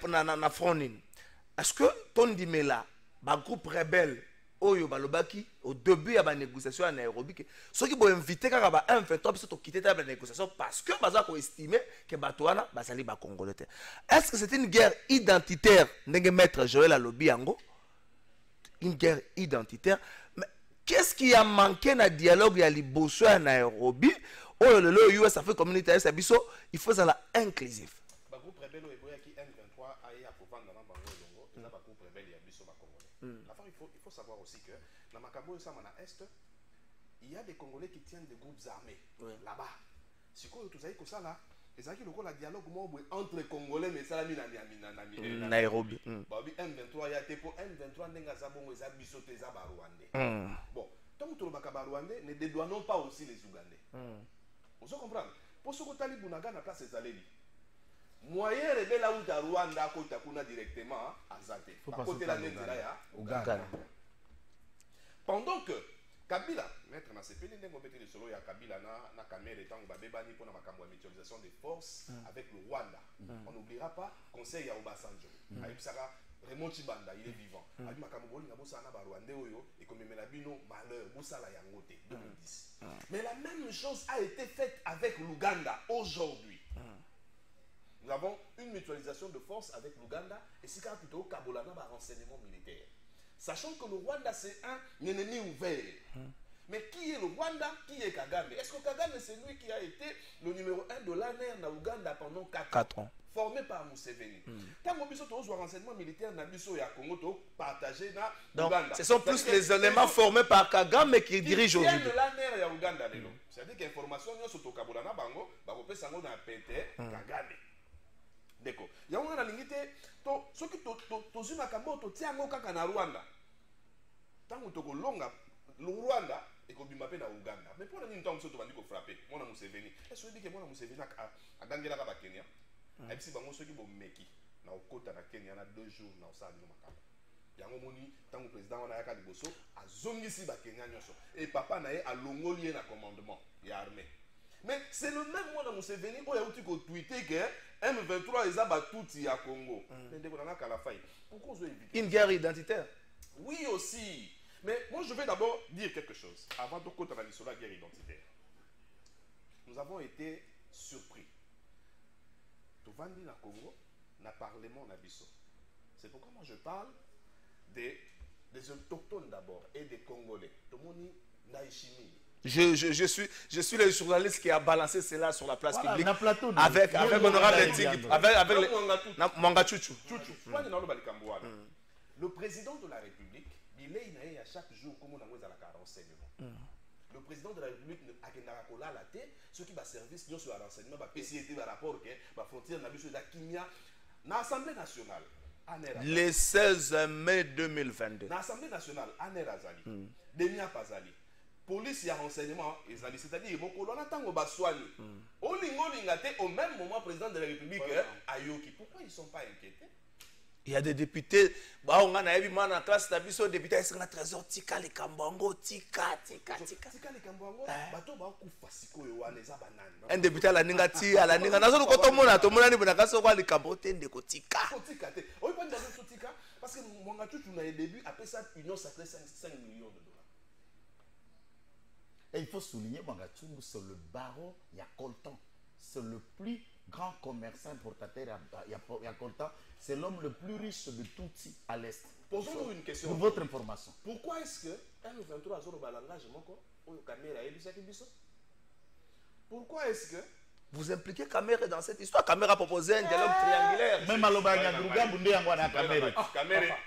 Na fronin. Est-ce que ton dimela, ba groupe rebelle, oyo balobaki au début ya ba négociation à Nairobi, ceux qui vont inviter kaka ba M23 biso to quitter ta négociation parce que baza ko estimer que batoana basali ba congolais. Est-ce que c'est une guerre identitaire ndenge Maître Joël alobi yango? Une guerre identitaire. Mais qu'est-ce qui a manqué na dialogue ya liboso à Nairobi? Oh le US a fait communautaire ça biso, il faut ça la inclusif. Il faut savoir aussi que dans Makabo et Samana Est, il y a des Congolais qui tiennent des groupes armés là-bas. Si vous avez que ça là, et ça qui le dialogue entre Congolais mais ça la Nairobi. M23 il y a des pour M23 n'enga zabongo za bisote za Rwandais. Bon, tant que le Bakaba Rwandais ne dédouanons pas aussi les Ougandais. Vous comprenez? Pour ce que Talibou n'a pas place les Alébi. Moyen rebelle là où ta Rwanda à côté kuna directement à Zate. À côté la Nendela ya Uganda. Pendant que Kabila, maître na sepeli ndenge beteli solo ya Kabila na Kamerhe tango babebani pona makambo ya mutualisation des forces avec le Rwanda. On n'oubliera pas conseil ya Obasanjo. Ayibisaka Raymond Chibanda, il est vivant. Abi makambo boli na bosa na ba Rwandais oyo et comme memela bino malheur bosa la yango te 2010. Mais la même chose a été faite avec l'Ouganda aujourd'hui. Nous avons une mutualisation de force avec l'Ouganda et c'est quand plutôt Kabolana va renseignement militaire. Sachant que le Rwanda c'est un ennemi ouvert. Mais qui est le Rwanda? Qui est Kagame? Est-ce que Kagame c'est lui qui a été le numéro 1 de l'ANR dans l'Ouganda pendant 4 ans? Formé par Museveni. Quand on a un renseignement militaire dans le Congo, partagé dans l'Ouganda. Ce sont plus les éléments formés par Kagame qui dirigent aujourd'hui. Qui de l'ANR à Ouganda. C'est-à-dire que l'information est sur Kabolana Bango, on sango dans PT Kagame. D'accord. Il y a un limite, ceux qui ont makambo to tiango kaka na Rwanda. Tango to longa le Rwanda et ko bimapé na Uganda. Mais pour nini tango so to bandi ko frapper. Mona Museveni. Est-ce que dit que mona Museveni a gangela ka ba Kenya? Et puis bango ceux qui bo meki na okota na Kenya na 2 jours na osala no makambo. Yango moni tango président wana yaka liboso azongisi ba Kenya nyoso. Et papa na ye a longoli na commandement ya armée. Mais c'est le même moi dans Museveni où il y a eu tweeté que M23 ils ont tout à Congo. Pourquoi vous évitez une guerre identitaire? Oui aussi. Mais moi je vais d'abord dire quelque chose avant de continuer sur la guerre identitaire. Nous avons été surpris. Tout le monde dans le Congo, dans le Parlement, dans Bisso. C'est pourquoi moi je parle des autochtones d'abord et des Congolais. Tout le monde n'a chimie. Je suis le journaliste qui a balancé cela sur la place publique avec honorable Tigui, avec Mwanga Chuchu. Le président de la République, il est à chaque jour comme on a à renseignement. Le président de la République a la tête, ce qui va service sur le renseignement, va PCT, va rapport, va frontière, va Kimia, dans l'Assemblée nationale. Le 16 mai 2022. Dans l'Assemblée nationale, Aner Azali, Demia Pazali. Police et renseignement, c'est-à-dire que l'on attend au Baswani. Au même moment, président de la République, Ayoki. Pourquoi ils ne sont pas inquiétés? Il y a des députés, on a eu la classe de député, ils sont trésor, tika les kambongo, tika. Un député à la Ningati, à la Ninga, n'a pas mon atomona, mais n'a pas les kamboté de kotika. Parce que mon gâteau, tu as début, après ça, union sacrée 5 millions de dollars. Et il faut souligner, Mangatou, c'est le baron Yakoltan. C'est le plus grand commerçant importateur Yakoltan. C'est l'homme le plus riche de Tutsi à l'Est. Posons-nous une question. Pour votre information. Pourquoi est-ce que M23 a un langage pourquoi est-ce que vous impliquez Kamere dans cette histoire? Kamere a proposé un dialogue triangulaire. Même à l'Obagagruga, Bundé Angwana Kamere.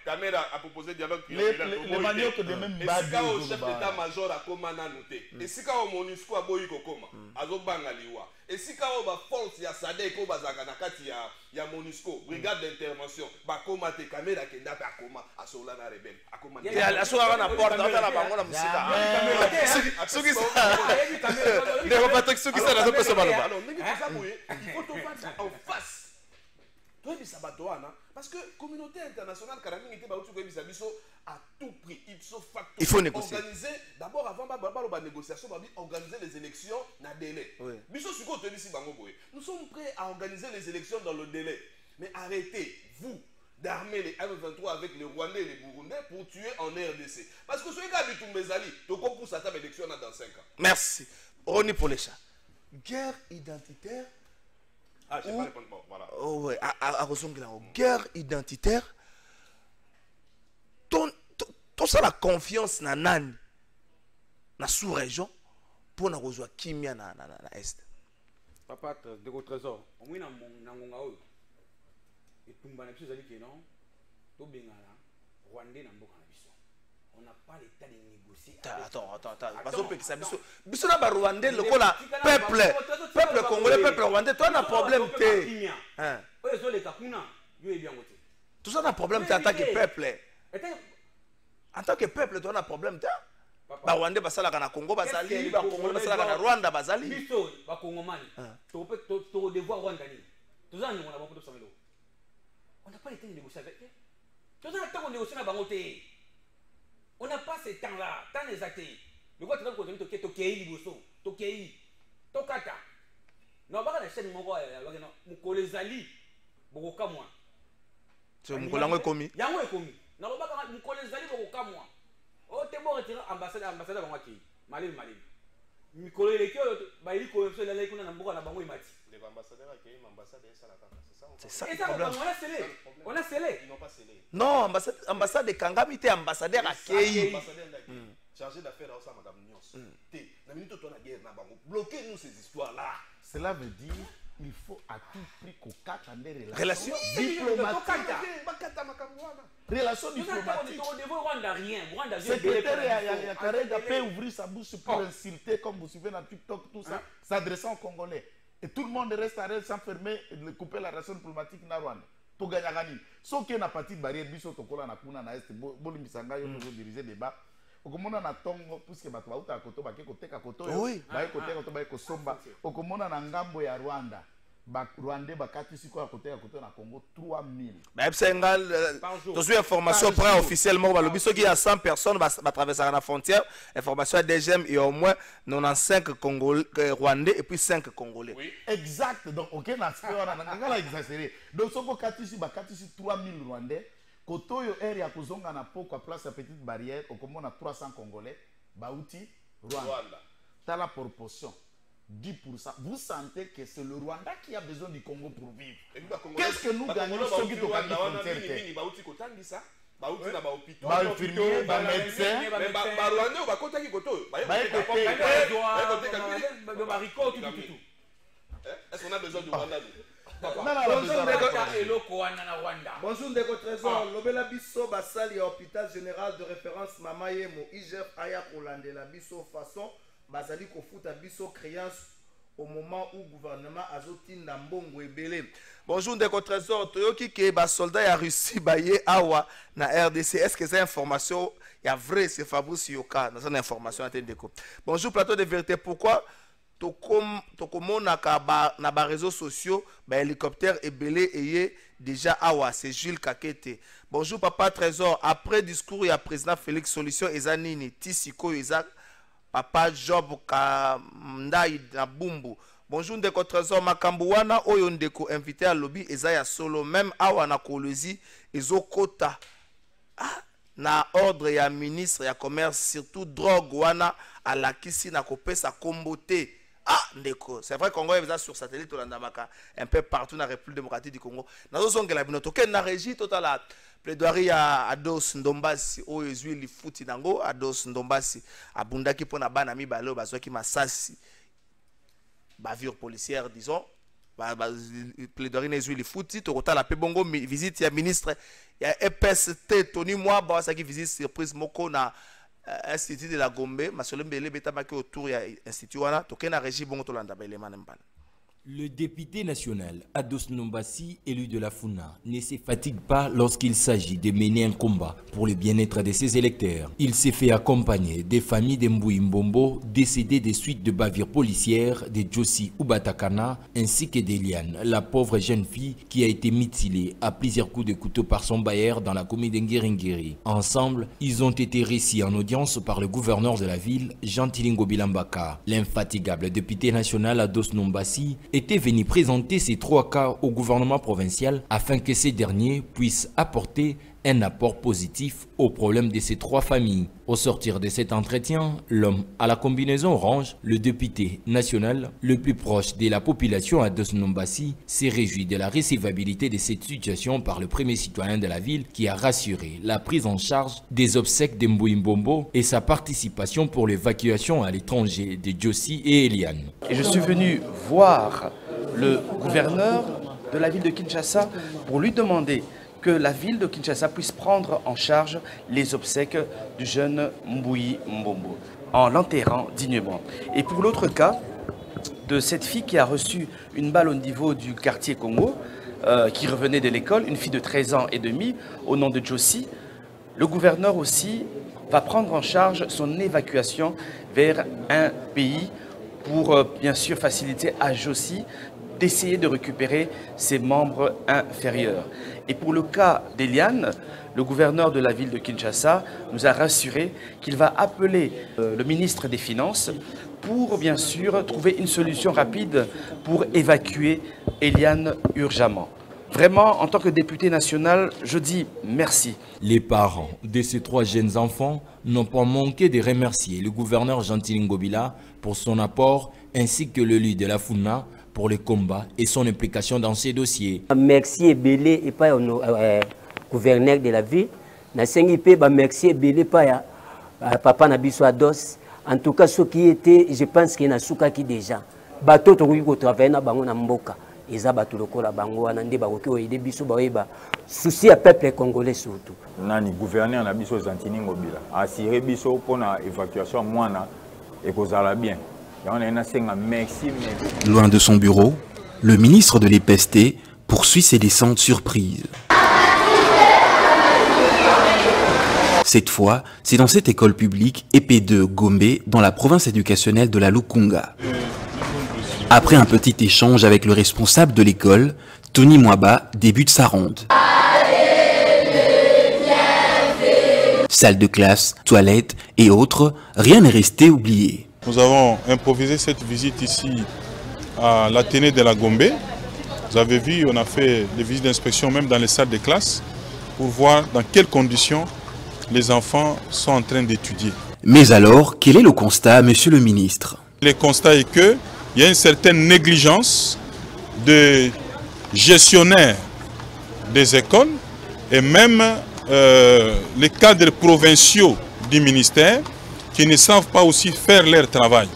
Kamere a proposé un dialogue triangulaire. Les maniocs de même badi. Et si au chef d'état-major a Komana noté. Et si au MONUSCO a Boyiko Koma. Azobangaliwa. Et si au force ya Sadek au Bazaganakati ya MONUSCO. Brigade d'intervention. Bakoma te Kamera Kenda Bakoma. A Solana Rebelle. A Komana. Et à Solana porte. On a la bango na musika. Ceux qui sont il faut tout faire en face. Parce que la communauté internationale à tout prix, il faut négocier. Organiser, d'abord avant la négociation, organiser les élections dans le délai. Nous sommes prêts à organiser les élections dans le délai. Mais arrêtez, vous, d'armer les M23 avec les Rwandais et les Burundais pour tuer en RDC. Parce que ce gars de Toumbezali, tu pour sa table élection dans 5 ans. Merci. Roni Polécha. Guerre identitaire. Ah, je ne vais pas répondre. Voilà. Oh, ouais, guerre identitaire. Tout ça, la confiance na nani, na sous-région, pour na rejoindre Kimia na Est. Papa, de gros trésor. Au moins, on et tout le monde a dit que non, tout bien là, Rwandais n'a pas on n'a pas l'état de négocier. Attends. Biso na ba Rwandais le kola peuple congolais, peuple rwandais, toi na problème té. Hein. Tout ça na problème té en tant que peuple. En tant que peuple, toi na problème té. Ba Rwandais basala kana Congo bazali, ba Congolais basala kana Rwanda bazali. Biso ba Congomani. To devoir Rwanda ni. Tout ça on a beaucoup de samelo. On n'a pas l'état de négocier avec eux. Tout ça on négocier na bango té. On n'a pas ce temps-là, tant exact. Le quoi tu vas continuer to kei liboso, to kei, to kata. Non ba na chaîne moko ya no mukolezali bokoka moi. C'est mukolango ekomi. Yango ekomi. Na ba ka mukolezali bokoka moi. O te bo retira ambassadeur ba mwaki. Malin. Mikolele ki ba ili ko so lele kuna na mboka na bango imati. Les ambassadeurs accueillent l'ambassade et ça la carte. C'est ça. Et ça on a scellé. Ils n'ont pas scellé. Non, ambassade de Kangami était ambassadeur accueilli. Chargé d'affaires à Osama Gamnios. La minute où on a guerre, bloquez-nous ces histoires-là. Cela veut dire qu'il faut à tout prix qu'on cache des relations diplomatiques. Relations diplomatiques. Secrétaire Karega peut ouvrir sa bouche pour insulter, comme vous suivez dans TikTok, tout ça, s'adressant aux Congolais. Et tout le monde reste à s'enfermer et de couper la relation diplomatique na Rwanda. Pour gagner à gagner. Sauf qu'il y a une petite barrière, biso tokola na kuna na est, bolimisanga yo nous diriger débat. Okomona na tongo puisque bato bauta koto bake koteka koto yo. Ba koteka koto ba kosomba. Okomona na ngambo ya Rwanda. Ba Rwandais bakati siko ya koteka koto na Congo 3000. Ba epsengal to suis information près officiellement ba lobiso qui a 100 personnes va traverser la frontière. Information à DGM et au moins 95 Congolais Rwandais et puis 5 Congolais. Oui, exact. Donc OK na ngala exagéré. Donc soko katisi bakati si 3000 Rwandais. Kotoyo area kuzonga na poko place à petite barrière okomona 300 Congolais bauti Rwanda. T'as la proportion 10%. Vous sentez que c'est le Rwanda qui a besoin du Congo pour vivre. Qu'est-ce que nous gagnons ceux qui toquent la frontière? Infirmiers, médecins, est-ce qu'on a besoin du Rwanda? Bonjour Ndeko Trésor, Lobela Bisso Basali hôpital général de référence Mamayemo IGF Aya Kolandela Bisso façon Basali Kofuta Bisso créance au moment où le gouvernement a zotinda mbongo ebele. Bonjour Ndeko Trésor, Toyoki ke ba soldat ya Russie baye awa na RDC. Est-ce que c'est information ya vrai c'est Fabrice Yoka dans une information à Ndeko. Bonjour plateau de vérité, pourquoi tokomonaka na ba réseaux sociaux ba hélicoptère ebele eye déjà awa c'est Jules Kakete. Bonjour papa Trésor, après discours ya président Félix solution ezanini tisiko eza papa Job Kamndai na Bumbu. Bonjour ndeko Trésor makambo wana oyo ndeko invité à lobby eza ya solo même awa na Kolwezi ezokota na ordre ya ministre ya commerce surtout drogue wana alakisi na kopesa kombote. Ndeko, c'est vrai Congo est sur satellite un peu partout dans la République démocratique du Congo. Nazo zongela bino toke na régie totala plaidoirie à Ados Ndombasi o ezui li futi nango Ados Ndombasi abundaki pona bana mibalo bazwaki masasi bavure policière disons plaidoirie na ezui li futi tokotala pe bongo visite ya ministre ya EPST Tony Mwaba wasaki visite surprise moko na Institut de la Gombe, Masolembele Betamaki autour ya Institut wana, tokena régie bongo tolanda ba élément mbala. Le député national Ados Ndombasi, élu de la Funa, ne se fatigue pas lorsqu'il s'agit de mener un combat pour le bien-être de ses électeurs. Il s'est fait accompagner des familles d'Mbouy Mbombo décédées des suites de bavures policières de Josie Ubatakana ainsi que d'Eliane, la pauvre jeune fille qui a été mutilée à plusieurs coups de couteau par son bailleur dans la commune d'Ngiringiri. Ensemble, ils ont été reçus en audience par le gouverneur de la ville, Jean Tilingo Bilambaka. L'infatigable député national Ados Ndombasi était venu présenter ces 3 cas au gouvernement provincial afin que ces derniers puissent apporter un apport positif aux problèmes de ces 3 familles. Au sortir de cet entretien, l'homme à la combinaison orange, le député national le plus proche de la population Ados Ndombasi, s'est réjoui de la recevabilité de cette situation par le premier citoyen de la ville qui a rassuré la prise en charge des obsèques d'Mbouy Mbombo et sa participation pour l'évacuation à l'étranger de Josie et Eliane. Et je suis venu voir le gouverneur de la ville de Kinshasa pour lui demander que la ville de Kinshasa puisse prendre en charge les obsèques du jeune Mbouy Mbombo en l'enterrant dignement. Et pour l'autre cas de cette fille qui a reçu une balle au niveau du quartier Congo, qui revenait de l'école, une fille de 13 ans et demi au nom de Josie, le gouverneur aussi va prendre en charge son évacuation vers un pays pour bien sûr faciliter à Josie d'essayer de récupérer ses membres inférieurs. Et pour le cas d'Eliane, le gouverneur de la ville de Kinshasa nous a rassuré qu'il va appeler le ministre des Finances pour bien sûr trouver une solution rapide pour évacuer Eliane urgemment. Vraiment, en tant que député national, je dis merci. Les parents de ces 3 jeunes enfants n'ont pas manqué de remercier le gouverneur Jean Tilingo Bila pour son apport ainsi que l'élu de la Funa pour le combat et son implication dans ces dossiers. Merci Ebele et pas au gouverneur de la ville. Merci Ebele pas papa Nabiso Ados. En tout cas, ce qui était, je pense qu'il y a souka qui déjà. Bateau to ko travailler na bango na mboka. Eza bato lokola bango wana nde bakoki oyede biso baoyeba souci ya peuple congolais surtout. Nani gouverneur na biso Jean Tilingo Bila assuré biso pona évacuation mwana et kozala bien. Loin de son bureau, le ministre de l'EPST poursuit ses descentes surprises. Cette fois, c'est dans cette école publique EP2 Gombe, dans la province éducationnelle de la Lukunga. Après un petit échange avec le responsable de l'école, Tony Mwaba débute sa ronde. Salle de classe, toilettes et autres, rien n'est resté oublié. Nous avons improvisé cette visite ici à l'Athénée de la Gombe. Vous avez vu, on a fait des visites d'inspection même dans les salles de classe pour voir dans quelles conditions les enfants sont en train d'étudier. Mais alors, quel est le constat, monsieur le ministre? Le constat est qu'il y a une certaine négligence des gestionnaires des écoles et même les cadres provinciaux du ministère qui ne savent pas aussi faire leur travail.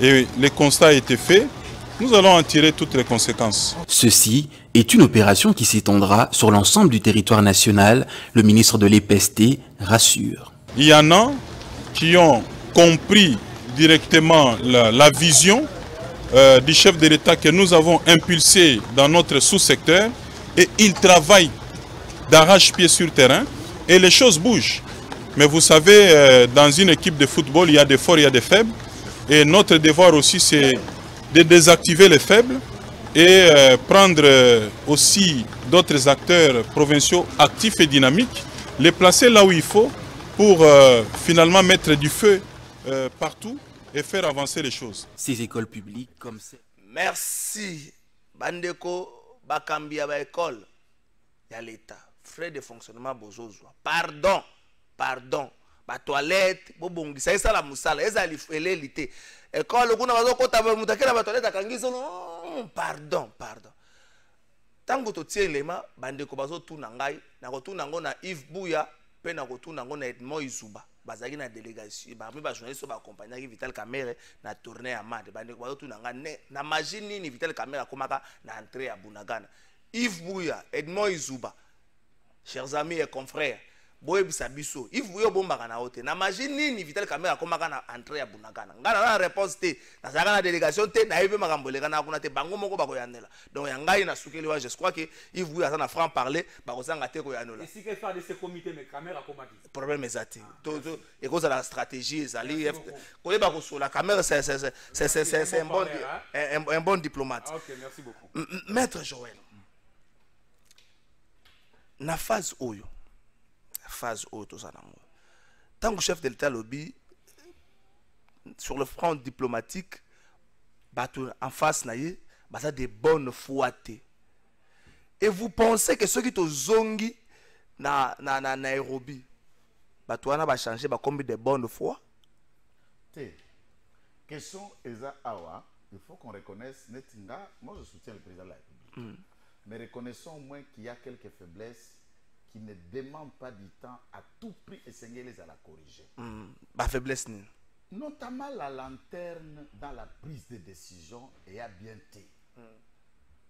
Et le constat a été fait, nous allons en tirer toutes les conséquences. Ceci est une opération qui s'étendra sur l'ensemble du territoire national, le ministre de l'EPST rassure. Il y en a qui ont compris directement la vision du chef de l'État que nous avons impulsé dans notre sous-secteur et ils travaillent d'arrache-pied sur terrain et les choses bougent. Mais vous savez, dans une équipe de football, il y a des forts, il y a des faibles. Et notre devoir aussi, c'est de désactiver les faibles et prendre aussi d'autres acteurs provinciaux actifs et dynamiques, les placer là où il faut pour finalement mettre du feu partout et faire avancer les choses. Ces écoles publiques comme c'est... Merci. Bandeko, Bakambia, ba école. Il y a l'État. Frais de fonctionnement, bozozwa. Pardon. Pardon. Ba toilette, bobongi. Ça y est, ça la moussala. Ça y est, l'élité. École, kuna bazo kota ba mutakela ba toilette akangiso. Pardon, pardon. Tango to tie lema, bandeko bazo tuna ngai, na ko tuna ngo na Yves Bouya, pe na ko tuna ngo na Edmond Izuba. Bazaki na délégation, ba mi ba journaliste ba accompagner Vital Kamerhe na tournée à Mad. Bandeko bazo tuna nga na machine ni Vital Kamerhe akomaka na entrée à Bunagana. Yves Bouya, Edmond Izuba. Chers amis et confrères, boye bisabiso, Yves Bouya bombaka na hote. Na machine ni Vital Kamerhe akomaka na entrée à Bunagana. Ngana na réponse te, na zaka na délégation te, na yebe makamboleka na kuna te bango moko bako yanela. Donc yangai na sukeli wa, je crois que Yves Bouya na franc parler, bako sanga te ko yanola. Et si que faire de ce comité mais Kamerhe akomaki. Problème ezati. Et cause de la stratégie ezali. Koyeba ko sur la caméra c'est un bon diplomate. OK, merci beaucoup. Maître Joël. Na phase oyo tozanango. Tant que chef de l'État lobby sur le front diplomatique en face naïe, ça de bonne foi. Et vous pensez que ceux qui te zongi na Nairobi Batouana va changer combien de bonne foi? Question Eza Awa, il faut qu'on reconnaisse Netinga. Moi je soutiens le président de la République. Mais reconnaissons au moins qu'il y a quelques faiblesses qui ne demandent pas du temps à tout prix essayer les à la corriger. Ma faiblesse notamment la lanterne dans la prise de décision et à bien été.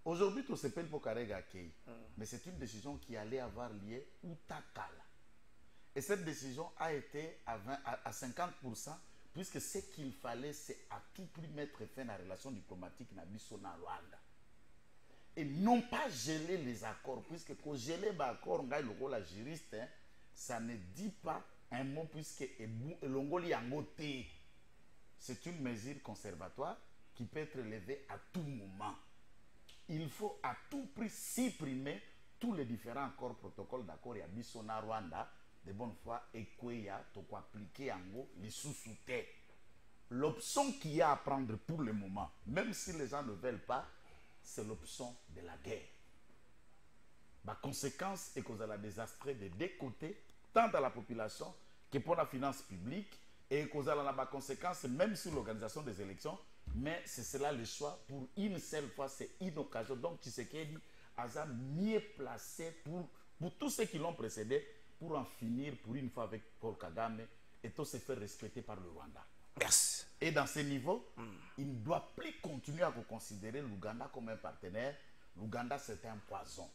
Aujourd'hui, tout se peine pour Karega Kei. Mais c'est une décision qui allait avoir lieu ou Takala. Et cette décision a été à 50%, puisque ce qu'il fallait, c'est à tout prix mettre fin à la relation diplomatique na Rwanda. Et non pas geler les accords, puisque quand geler les accords, la juriste, ça ne dit pas un mot, puisque l'ongoli a ngoté. C'est une mesure conservatoire qui peut être levée à tout moment. Il faut à tout prix supprimer tous les différents accords, protocoles d'accord et Bissona Rwanda, de bonne foi, et quoi appliquer en gros les sous-sous-terres. L'option qu'il y a à prendre pour le moment, même si les gens ne veulent pas, c'est l'option de la guerre. La conséquence est qu'on a la désastre de deux côtés, tant dans la population que pour la finance publique, et qu'on a la conséquence même sur l'organisation des élections, mais c'est cela le choix pour une seule fois, c'est une occasion. Donc Tshisekedi a mieux placé pour tous ceux qui l'ont précédé, pour en finir pour une fois avec Paul Kagame et tout se faire respecter par le Rwanda. Merci. Et dans ce niveau, il ne doit plus continuer à considérer l'Ouganda comme un partenaire. L'Ouganda, c'est un poison.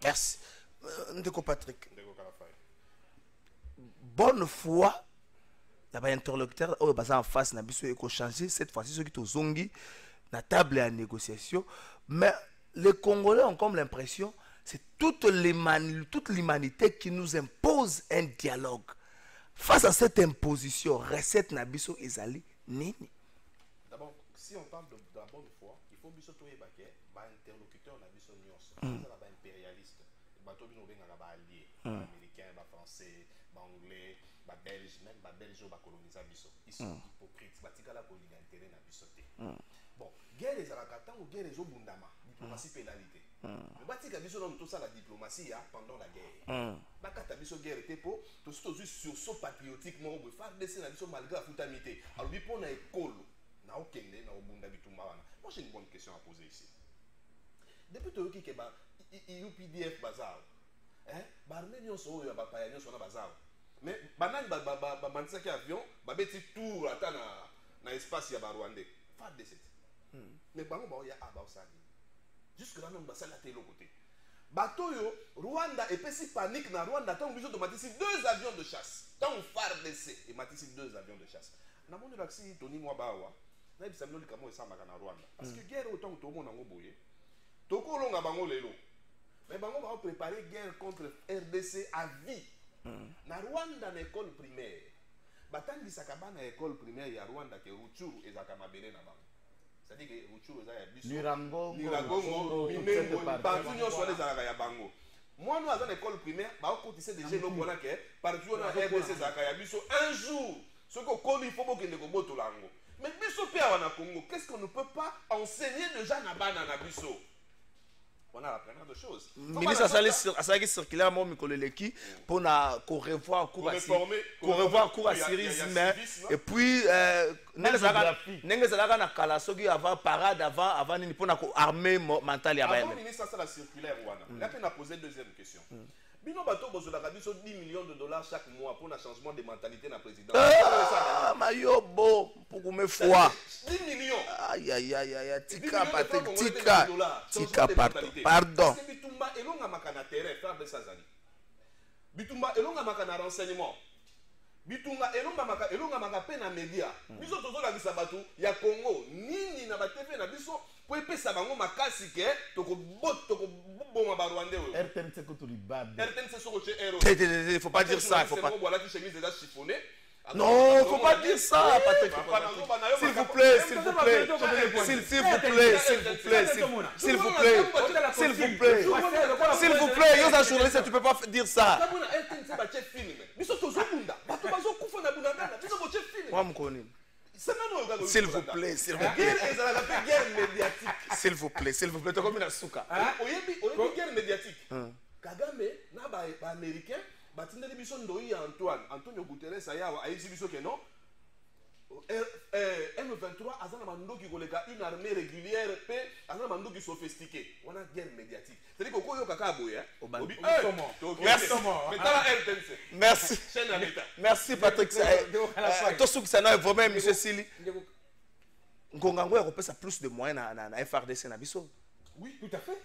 Merci. Ndeko Patrick. Bonne foi. Il y a un interlocuteur en face, il faut changer cette fois-ci ceux qui sont zongi, la table à négociation. Mais les Congolais ont comme l'impression c'est toute l'humanité qui nous impose un dialogue. Face à cette imposition, recette Nabiso Ezali Nini. D'abord, si on parle de la bonne foi, il faut que tout les interlocuteurs Nabiso Nyos, c'est impérialiste, alliés, américains, français, anglais, belges, même belges ou colonisés Biso. Ils sont hypocrites, ils ont intérêt Nabiso. Bon, guerre les Arakatan ou guerre les Obundama, diplomatie pénalité. Mais batika biso dans tout ça la diplomatie pendant la guerre. Bakata biso guerre était pour tout juste sur son patriotique mo bo faire dessin na biso malgré futamité. Alors bi pour na école na okende na obunda bitumba wana. Moi j'ai une bonne question à poser ici. Depuis to ki ke ba UPDF bazar. Ba arménien so yo ba payanyo so na bazar. Mais banani ba bandisa ki avion ba beti tour ata na espace ya ba Rwandais. Faire dessin. Mais bango ba ya aba osani. Jusque là, on va s'en aller de l'autre côté. Batoyo, Rwanda, et puis si panique dans Rwanda, tant qu'on a ici 2 avions de chasse. Tant qu'on FARDC, et on a ici 2 avions de chasse. Nous avons dit que Tony Mwabawa, nous avons dit que nous avons dit Rwanda. Parce que guerre autant que tout le monde a boyé. Tout le monde a bango lelo. Mais bango va préparer guerre contre RDC à vie. Na Rwanda, l'école primaire. batandisaka bana école primaire ya Rwanda ke Rutshuru ezaka mabele na bango. C'est-à-dire que Rutshuru eza ya biso. Niragongo, Minengo, partout nyonso wana ezalaka ya bango. Moi nous à école primaire, ba okotise déjà eloko wana ke partout na RDC ezalaka ya biso un jour. Ce qu'on connaît, il faut que nous boto lango. Mais biso pe wana Congo, qu'est-ce qu'on ne peut pas enseigner déjà na bana na biso? On a appris de choses. Ministre a circulaire mon Mikoleleki pour revoir cours à civisme et puis n'engezalaka na kala soki avant parade avant ni pour na armer mental ya ba. Avant ministre ça la circulaire wana. Là on a posé deuxième question. Bino bato bozolaka biso 10 millions de dollars chaque mois pour un changement de mentalité na président. Ah mayobo pour me foi. 10 millions. Aïe aïe aïe aïe tika Patrick tika pardon. Parce que bitumba elonga makana terrain faire de ça zali. Bitumba elonga makana renseignement. Bitumba elonga maka pe na média. Biso tozola bisa bato ya Congo nini na ba TV na biso po epesa bango makasi ke toko boma ba Rwandais. RTNC ko tulibab. RTNC soko chez Hero. Il faut pas dire ça, il faut pas. Voilà qui chemise déjà chiffonné. Non, faut pas dire ça, Patrick. S'il vous plaît, s'il vous plaît, s'il vous plaît, s'il vous plaît, s'il vous plaît, s'il vous plaît, s'il vous plaît, yo za journaliste, tu peux pas dire ça. Moi me connais. S'il vous plaît, s'il vous plaît. S'il vous plaît, s'il vous plaît, tu comme une souka. Oyebi guerre médiatique. Kagame na ba américain batindeli biso ndoi ya Antonio Guterres ayawa ayisi biso ke non M23 azana mandoki koleka une armée régulière pe azana mandoki sophistiqué. On a guerre médiatique. C'est-à-dire que koyo kaka boya. Merci. Merci Patrick. Tosuki sana vraiment monsieur Sili. Ngongango ya kopesa plus de moyens na FRDC na biso. Oui, tout à fait.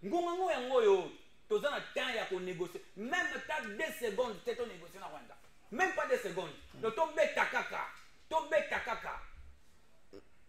Ngongango yango yo toza na temps ya ko négocier. Même pas 2 secondes peut on négocier na Rwanda. Même pas 2 secondes. Le tombeta kaka.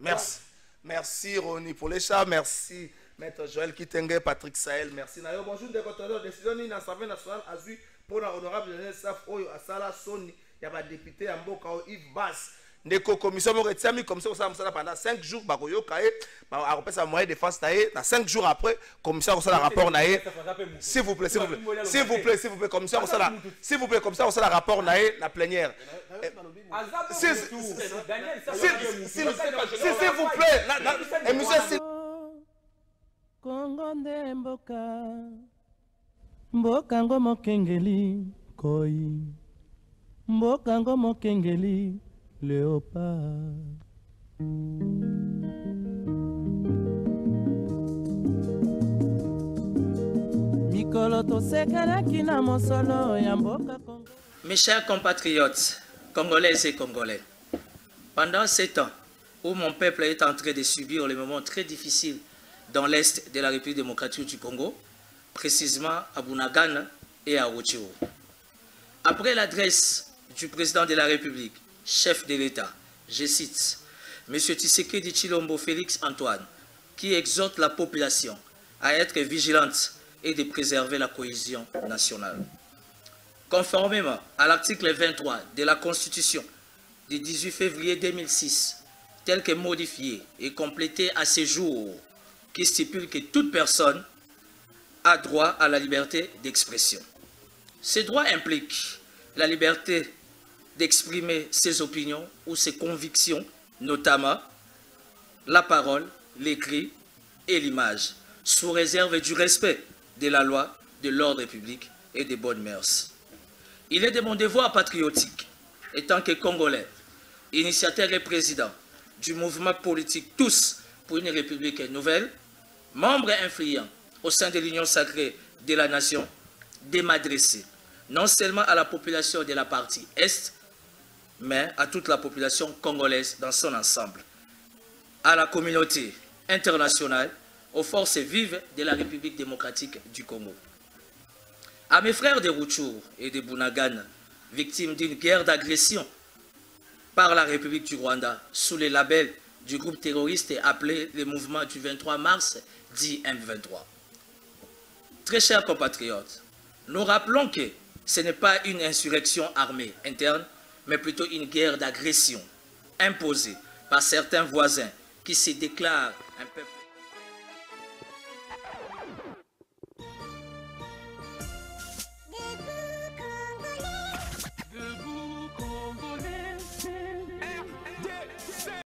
Merci. Merci Ronnie pour les chats. Merci Maître Joël Kitenge, Patrick Sahel. Merci. Bonjour des contrôleurs. Décision de l'Assemblée nationale a vu pour l'honorable général Saf Oyo Asala Soni. Il y a un député en Boka Yves Bass. Ndeko commission Moretami comme ça pendant 5 jours bakoyo kae a repès à moyen défense taé 5 jours après commission ça rapport naé s'il vous plaît commission ça s'il vous plaît comme ça la rapport naé la plénière s'il vous plaît et monsieur Kongo nde mboka ngo mokengeli koi mboka ngo mokengeli Léopard. Mes chers compatriotes, congolaises et congolais, pendant 7 ans où mon peuple est en train de subir les moments très difficiles dans l'est de la République démocratique du Congo, précisément à Bunagana et à Rutshuru, après l'adresse du président de la République, chef de l'État, je cite, M. Tshisekedi Tshilombo Félix Antoine, qui exhorte la population à être vigilante et de préserver la cohésion nationale. Conformément à l'article 23 de la Constitution du 18 février 2006, tel que modifié et complété à ce jour, qui stipule que toute personne a droit à la liberté d'expression. Ce droit implique la liberté d'exprimer ses opinions ou ses convictions, notamment la parole, l'écrit et l'image, sous réserve du respect de la loi, de l'ordre public et des bonnes mœurs. Il est de mon devoir patriotique, étant que Congolais, initiateur et président du mouvement politique Tous pour une République nouvelle, membre influent au sein de l'Union sacrée de la nation, de m'adresser non seulement à la population de la partie Est, mais à toute la population congolaise dans son ensemble, à la communauté internationale, aux forces vives de la République démocratique du Congo. À mes frères de Rutshuru et de Bunagana, victimes d'une guerre d'agression par la République du Rwanda, sous le label du groupe terroriste appelé le mouvement du 23 mars, dit M23. Très chers compatriotes, nous rappelons que ce n'est pas une insurrection armée interne, mais plutôt une guerre d'agression imposée par certains voisins qui se déclarent un peuple